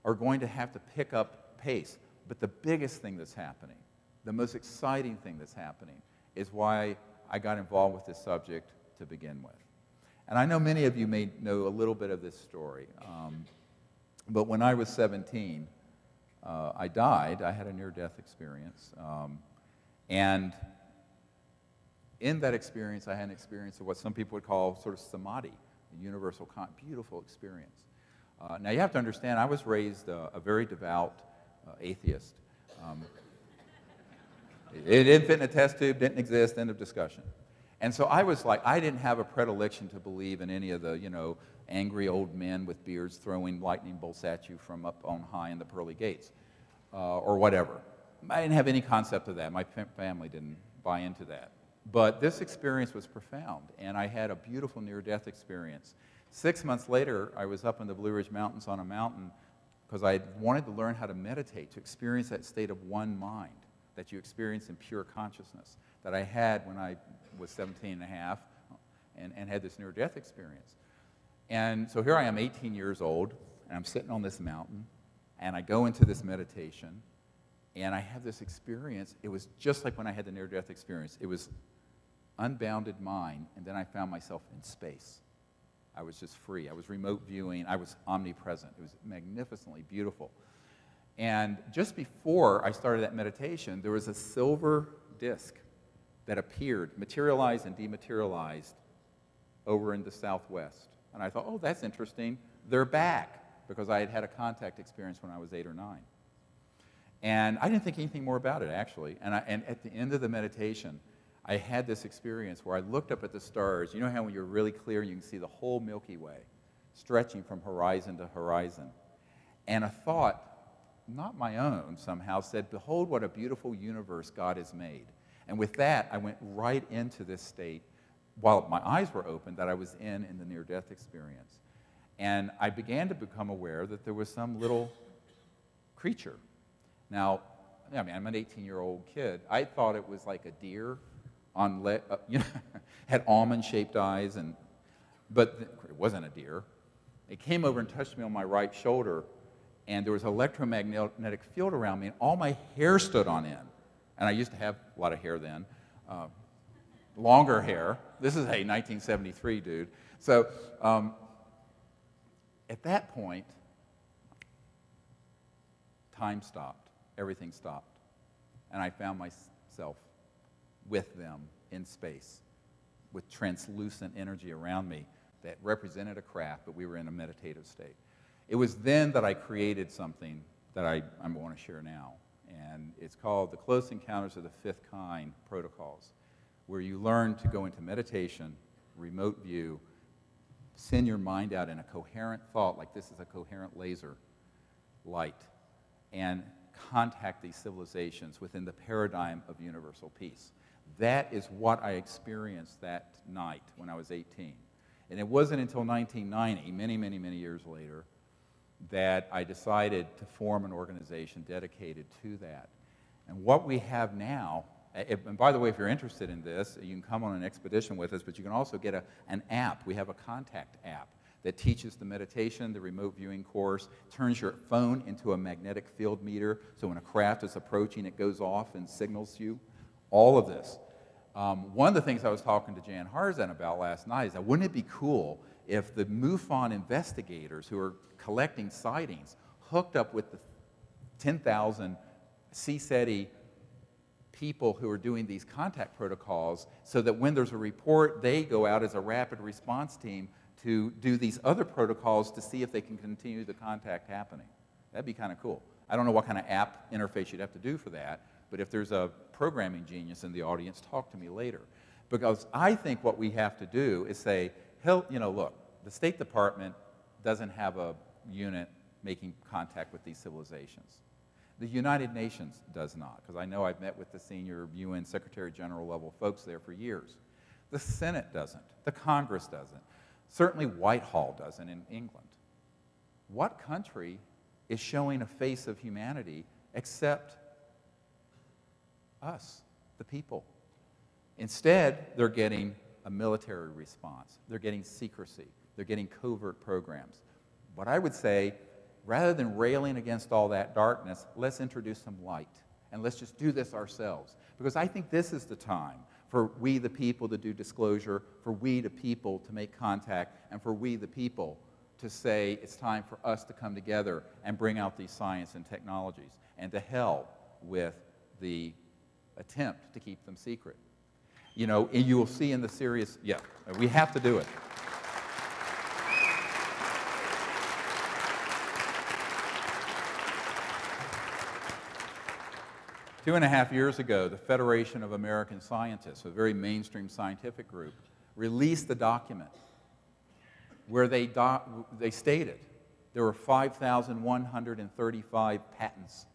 are going to have to pick up pace, but the biggest thing that's happening, the most exciting thing that's happening, is why I got involved with this subject to begin with. And I know many of you may know a little bit of this story, but when I was 17, I died. I had a near-death experience, and in that experience, I had an experience of what some people would call sort of samadhi, a universal, beautiful experience. Now, you have to understand, I was raised a very devout atheist. It didn't fit in a test tube, didn't exist, end of discussion. And so I was like, I didn't have a predilection to believe in any of the, angry old men with beards throwing lightning bolts at you from up on high in the pearly gates, or whatever. I didn't have any concept of that. My family didn't buy into that. But this experience was profound, and I had a beautiful near-death experience. 6 months later, I was up in the Blue Ridge Mountains on a mountain because I wanted to learn how to meditate, to experience that state of one mind that you experience in pure consciousness that I had when I was 17 and a half and had this near-death experience. And so here I am, 18 years old, and I'm sitting on this mountain, and I go into this meditation, and I have this experience. It was just like when I had the near-death experience. It was unbounded mind, and then I found myself in space. I was just free. I was remote viewing. I was omnipresent. It was magnificently beautiful. And just before I started that meditation, there was a silver disc that appeared, materialized and dematerialized over in the southwest. And I thought, oh, that's interesting. They're back, because I had had a contact experience when I was 8 or 9. And I didn't think anything more about it, actually. And at the end of the meditation, I had this experience where I looked up at the stars. You know how when you're really clear, you can see the whole Milky Way stretching from horizon to horizon. And a thought, not my own somehow, said, behold what a beautiful universe God has made. And with that, I went right into this state, while my eyes were open, that I was in the near-death experience. And I began to become aware that there was some little creature. Now, I mean, I'm an 18-year-old kid. I thought it was like a deer had almond-shaped eyes, but it wasn't a deer. It came over and touched me on my right shoulder, and there was an electromagnetic field around me, and all my hair stood on end. And I used to have a lot of hair then, longer hair. This is, hey, 1973, dude. So at that point, time stopped. Everything stopped. And I found myself with them in space, with translucent energy around me that represented a craft, but we were in a meditative state. It was then that I created something that I want to share now. And it's called the Close Encounters of the Fifth Kind Protocols, where you learn to go into meditation, remote view, send your mind out in a coherent thought, like this is a coherent laser light, and contact these civilizations within the paradigm of universal peace. That is what I experienced that night when I was 18. And it wasn't until 1990, many, many, many years later, that I decided to form an organization dedicated to that. And what we have now, and by the way, if you're interested in this, you can come on an expedition with us, but you can also get an app. We have a contact app that teaches the meditation, the remote viewing course, turns your phone into a magnetic field meter, so when a craft is approaching, it goes off and signals you. All of this. One of the things I was talking to Jan Harzan about last night is that wouldn't it be cool if the MUFON investigators who are collecting sightings hooked up with the 10,000 CSETI people who are doing these contact protocols, so that when there's a report, they go out as a rapid response team to do these other protocols to see if they can continue the contact happening. That'd be kind of cool. I don't know what kind of app interface you'd have to do for that, but if there's a programming genius in the audience, talk to me later. Because I think what we have to do is say, look, the State Department doesn't have a unit making contact with these civilizations. The United Nations does not, because I know I've met with the senior UN Secretary General level folks there for years. The Senate doesn't. The Congress doesn't. Certainly Whitehall doesn't in England. What country is showing a face of humanity except us, the people? Instead, they're getting a military response. They're getting secrecy. They're getting covert programs. What I would say, rather than railing against all that darkness, let's introduce some light. And let's just do this ourselves. Because I think this is the time for we the people to do disclosure, for we the people to make contact, and for we the people to say it's time for us to come together and bring out these science and technologies. And to hell with the attempt to keep them secret. You know, and you will see in the series, yeah, we have to do it. Two and a half years ago, the Federation of American Scientists, a very mainstream scientific group, released a document where they stated there were 5,135 patents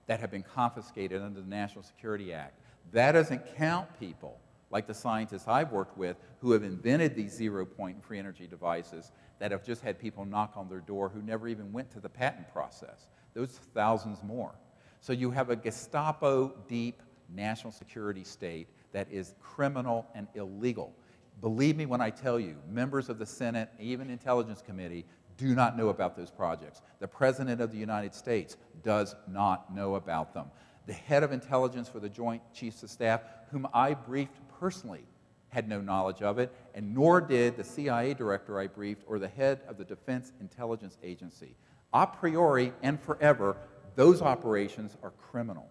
that have been confiscated under the National Security Act. That doesn't count people like the scientists I've worked with who have invented these zero-point and free energy devices that have just had people knock on their door who never even went to the patent process. Those thousands more. So you have a Gestapo-deep national security state that is criminal and illegal. Believe me when I tell you, members of the Senate, even Intelligence Committee, do not know about those projects. The President of the United States does not know about them. The head of intelligence for the Joint Chiefs of Staff, whom I briefed personally, had no knowledge of it, and nor did the CIA director I briefed or the head of the Defense Intelligence Agency. A priori and forever, those operations are criminal,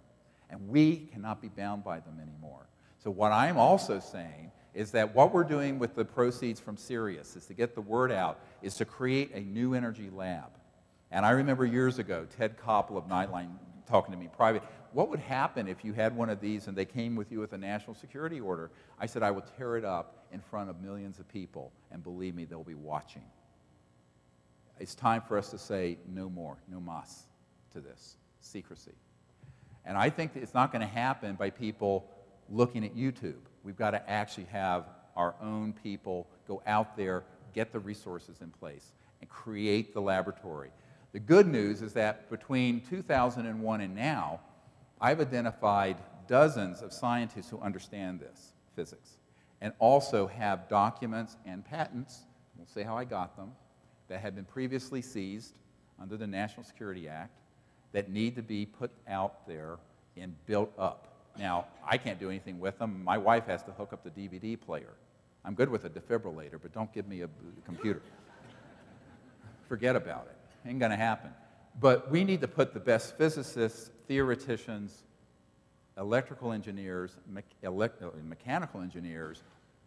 and we cannot be bound by them anymore. So what I'm also saying is that what we're doing with the proceeds from Sirius is to get the word out, is to create a new energy lab. And I remember years ago, Ted Koppel of Nightline talking to me private, what would happen if you had one of these and they came with you with a national security order? I said, I will tear it up in front of millions of people, and believe me, they'll be watching. It's time for us to say no more, no mas to this, secrecy. And I think that it's not going to happen by people looking at YouTube. We've got to actually have our own people go out there, get the resources in place, and create the laboratory. The good news is that between 2001 and now, I've identified dozens of scientists who understand this, physics, and also have documents and patents, we'll say how I got them, that had been previously seized under the National Security Act that need to be put out there and built up. Now, I can't do anything with them. My wife has to hook up the DVD player. I'm good with a defibrillator, but don't give me a computer. Forget about it. Ain't going to happen. But we need to put the best physicists, theoreticians, electrical engineers, mechanical engineers,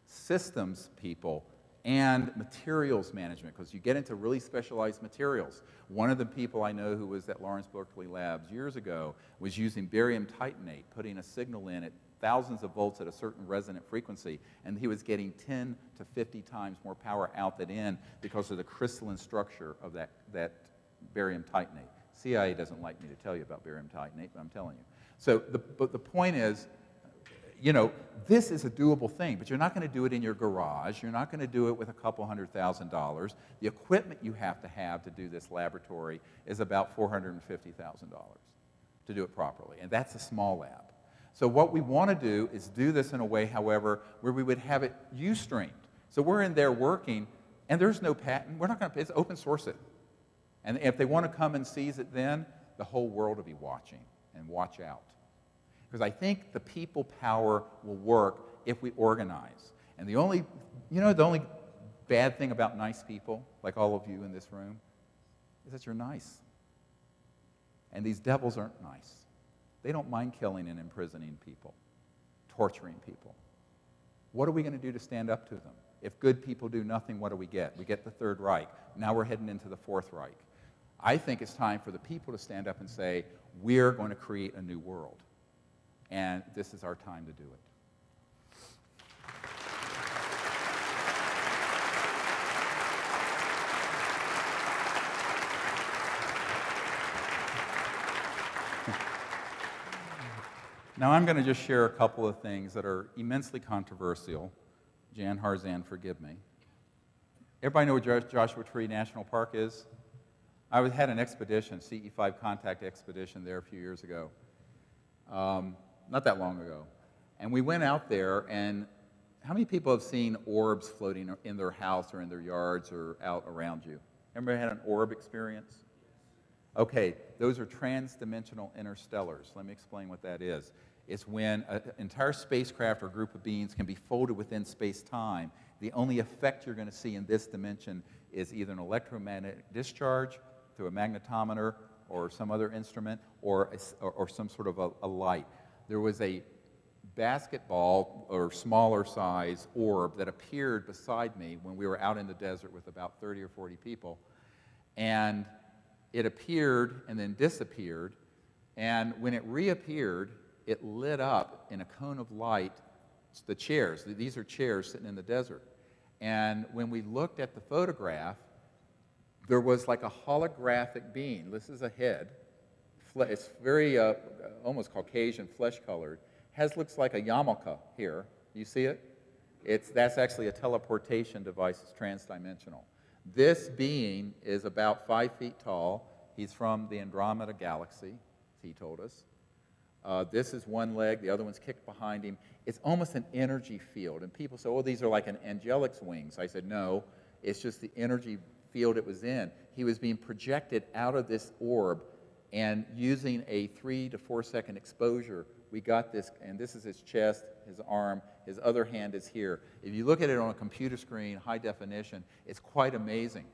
systems people, and materials management, because you get into really specialized materials. One of the people I know who was at Lawrence Berkeley Labs years ago was using barium titanate, putting a signal in at thousands of volts at a certain resonant frequency, and he was getting 10 to 50 times more power out than in because of the crystalline structure of that barium titanate. CIA doesn't like me to tell you about barium titanate, but I'm telling you. So but the point is, you know, this is a doable thing, but you're not going to do it in your garage. You're not going to do it with a couple $100,000. The equipment you have to do this laboratory is about $450,000 to do it properly, and that's a small lab. So what we want to do is do this in a way, however, where we would have it Ustreamed. So we're in there working, and there's no patent. We're not going to, it's open source it. And if they want to come and seize it then, the whole world will be watching, and watch out. Because I think the people power will work if we organize. And the only bad thing about nice people, like all of you in this room, is that you're nice. And these devils aren't nice. They don't mind killing and imprisoning people, torturing people. What are we going to do to stand up to them? If good people do nothing, what do we get? We get the Third Reich. Now we're heading into the Fourth Reich. I think it's time for the people to stand up and say, we're going to create a new world. And this is our time to do it. Now I'm going to just share a couple of things that are immensely controversial. Jan Harzan, forgive me. Everybody know what Joshua Tree National Park is? I had an expedition, CE5 contact expedition there a few years ago, not that long ago. And we went out there, and how many people have seen orbs floating in their house or in their yards or out around you? Everybody had an orb experience? Okay, those are trans-dimensional interstellars. Let me explain what that is. It's when an entire spacecraft or group of beings can be folded within space-time. The only effect you're going to see in this dimension is either an electromagnetic discharge through a magnetometer or some other instrument, or some sort of a light. There was a basketball or smaller size orb that appeared beside me when we were out in the desert with about 30 or 40 people. And it appeared and then disappeared. And when it reappeared, it lit up in a cone of light the chairs. These are chairs sitting in the desert. And when we looked at the photograph, there was like a holographic being. This is a head. It's very almost Caucasian, flesh-colored. Looks like a yarmulke here. You see it? That's actually a teleportation device. It's transdimensional. This being is about 5 feet tall. He's from the Andromeda galaxy, he told us. This is one leg. The other one's kicked behind him. It's almost an energy field. And people say, oh, these are like an angelic's wings. I said, no, it's just the energy field it was in. He was being projected out of this orb, and using a 3 to 4 second exposure, we got this, and this is his chest, his arm, his other hand is here. If you look at it on a computer screen, high definition, it's quite amazing.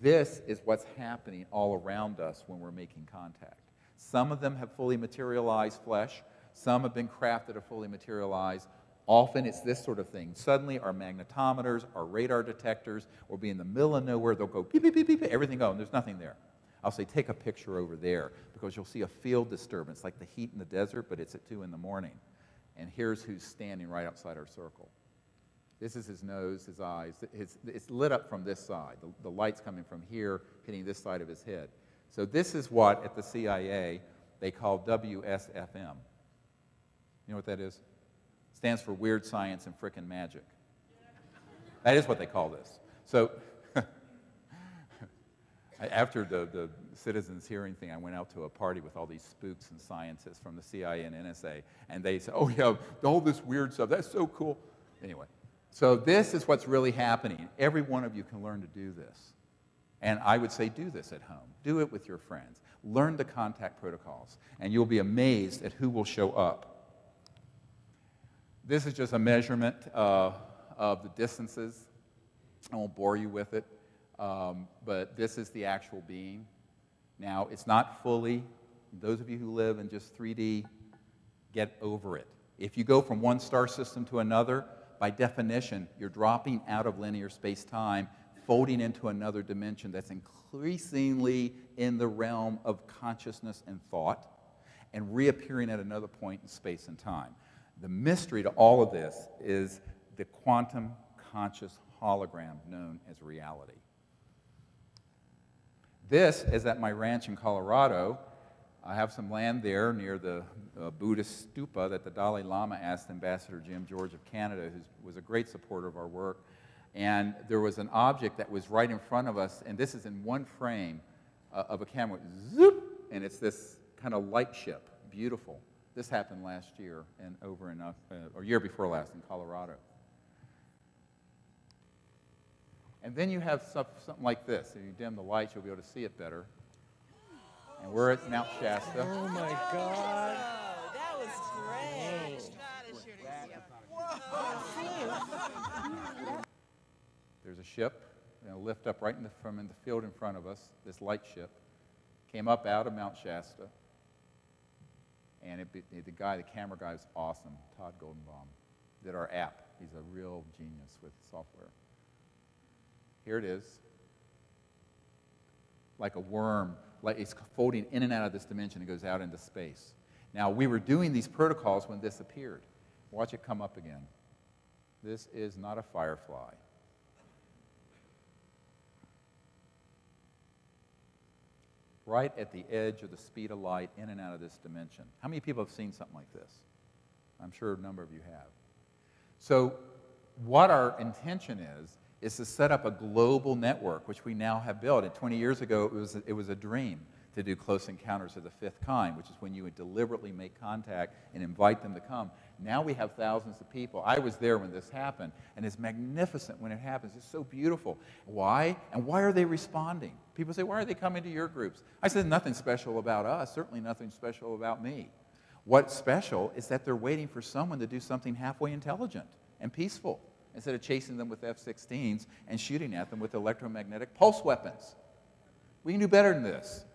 This is what's happening all around us when we're making contact. Some of them have fully materialized flesh. Some have been crafted to fully materialize. Often it's this sort of thing. Suddenly our magnetometers, our radar detectors will be in the middle of nowhere. They'll go beep, beep, beep, beep, beep, everything go, and there's nothing there. I'll say, take a picture over there, because you'll see a field disturbance, like the heat in the desert, but it's at 2 in the morning. And here's who's standing right outside our circle. This is his nose, his eyes. It's lit up from this side. The light's coming from here, hitting this side of his head. So this is what, at the CIA, they call WSFM. You know what that is? Stands for Weird Science and Frickin' Magic. That is what they call this. So after the citizens hearing thing, I went out to a party with all these spooks and scientists from the CIA and NSA, and they said, oh yeah, all this weird stuff, that's so cool. Anyway, so this is what's really happening. Every one of you can learn to do this. And I would say do this at home. Do it with your friends. Learn the contact protocols, and you'll be amazed at who will show up. This is just a measurement of the distances. I won't bore you with it, but this is the actual being. Now, it's not fully, those of you who live in just 3D, get over it. If you go from one star system to another, by definition, you're dropping out of linear space-time, folding into another dimension that's increasingly in the realm of consciousness and thought, and reappearing at another point in space and time. The mystery to all of this is the quantum conscious hologram known as reality. This is at my ranch in Colorado. I have some land there near the Buddhist stupa that the Dalai Lama asked Ambassador Jim George of Canada, who was a great supporter of our work. And there was an object that was right in front of us, and this is in one frame of a camera. Zoop! And it's this kind of light ship. Beautiful. This happened last year and or year before last in Colorado. And then you have something like this. If you dim the lights, you'll be able to see it better. And we're at Mount Shasta. Oh my God. Whoa, that was great. There's a ship, lift up right from in the field in front of us, this light ship. Came up out of Mount Shasta. And the camera guy is awesome, Todd Goldenbaum, did our app. He's a real genius with software. Here it is, like a worm, like it's folding in and out of this dimension and goes out into space. Now, we were doing these protocols when this appeared. Watch it come up again. This is not a firefly. Right at the edge of the speed of light, in and out of this dimension. How many people have seen something like this? I'm sure a number of you have. So what our intention is to set up a global network, which we now have built. And 20 years ago, it was a dream to do close encounters of the fifth kind, which is when you would deliberately make contact and invite them to come. Now we have thousands of people. I was there when this happened, and it's magnificent when it happens. It's so beautiful. Why? And why are they responding? People say, why are they coming to your groups? I said, nothing special about us, certainly nothing special about me. What's special is that they're waiting for someone to do something halfway intelligent and peaceful, instead of chasing them with F-16s and shooting at them with electromagnetic pulse weapons. We can do better than this.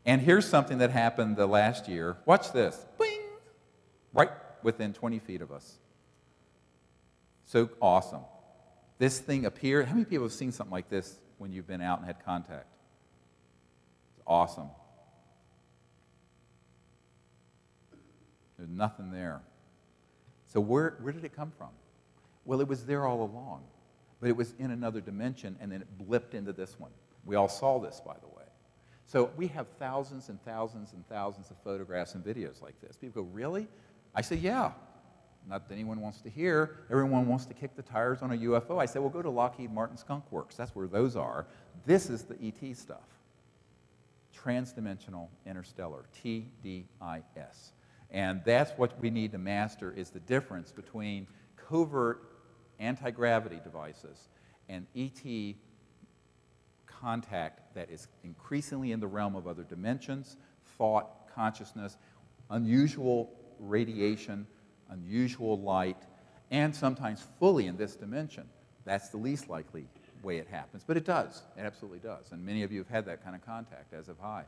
And here's something that happened the last year. Watch this. Bing! Right within 20 feet of us. So awesome. This thing appeared. How many people have seen something like this when you've been out and had contact? It's awesome. There's nothing there. So where did it come from? Well, it was there all along, but it was in another dimension, and then it blipped into this one. We all saw this, by the way. So we have thousands and thousands and thousands of photographs and videos like this. People go, really? I say, yeah. Not that anyone wants to hear. Everyone wants to kick the tires on a UFO. I say, well, go to Lockheed Martin Skunk Works. That's where those are. This is the ET stuff. Transdimensional interstellar, TDIS. And that's what we need to master, is the difference between covert anti-gravity devices and ET contact that is increasingly in the realm of other dimensions, thought, consciousness, unusual radiation, unusual light, and sometimes fully in this dimension. That's the least likely way it happens, but it does. It absolutely does. And many of you have had that kind of contact, as have I.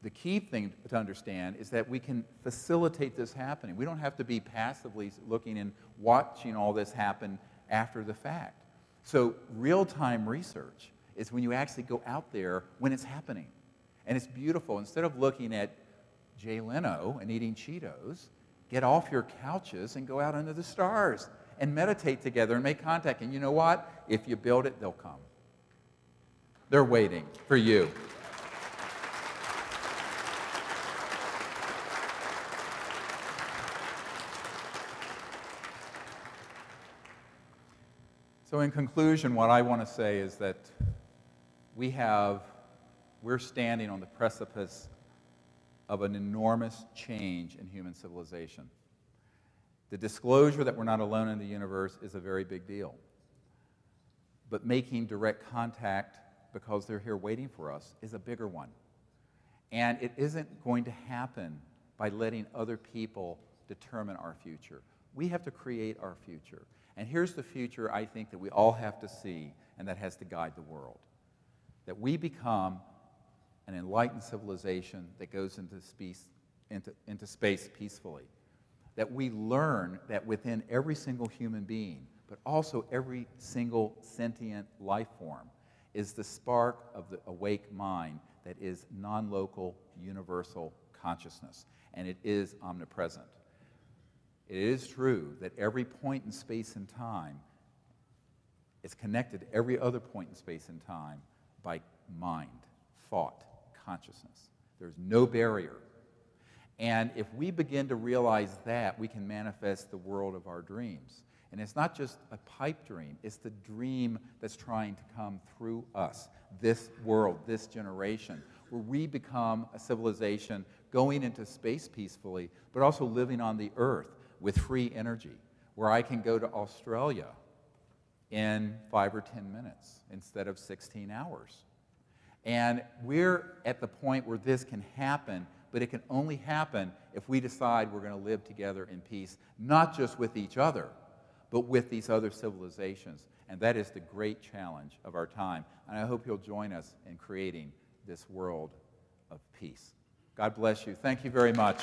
The key thing to understand is that we can facilitate this happening. We don't have to be passively looking and watching all this happen after the fact. So real-time research is when you actually go out there when it's happening. And it's beautiful. Instead of looking at Jay Leno and eating Cheetos, get off your couches and go out under the stars and meditate together and make contact. And you know what? If you build it, they'll come. They're waiting for you. So in conclusion, what I want to say is that we're standing on the precipice of an enormous change in human civilization. The disclosure that we're not alone in the universe is a very big deal. But making direct contact because they're here waiting for us is a bigger one. And it isn't going to happen by letting other people determine our future. We have to create our future. And here's the future I think that we all have to see, and that has to guide the world. That we become an enlightened civilization that goes into space peacefully. That we learn that within every single human being, but also every single sentient life form, is the spark of the awake mind that is non-local, universal consciousness. And it is omnipresent. It is true that every point in space and time is connected to every other point in space and time by mind, thought, consciousness. There's no barrier. And if we begin to realize that, we can manifest the world of our dreams. And it's not just a pipe dream, it's the dream that's trying to come through us, this world, this generation, where we become a civilization going into space peacefully, but also living on the earth with free energy, where I can go to Australia in 5 or 10 minutes instead of 16 hours. And we're at the point where this can happen, but it can only happen if we decide we're going to live together in peace, not just with each other, but with these other civilizations. And that is the great challenge of our time. And I hope you'll join us in creating this world of peace. God bless you. Thank you very much.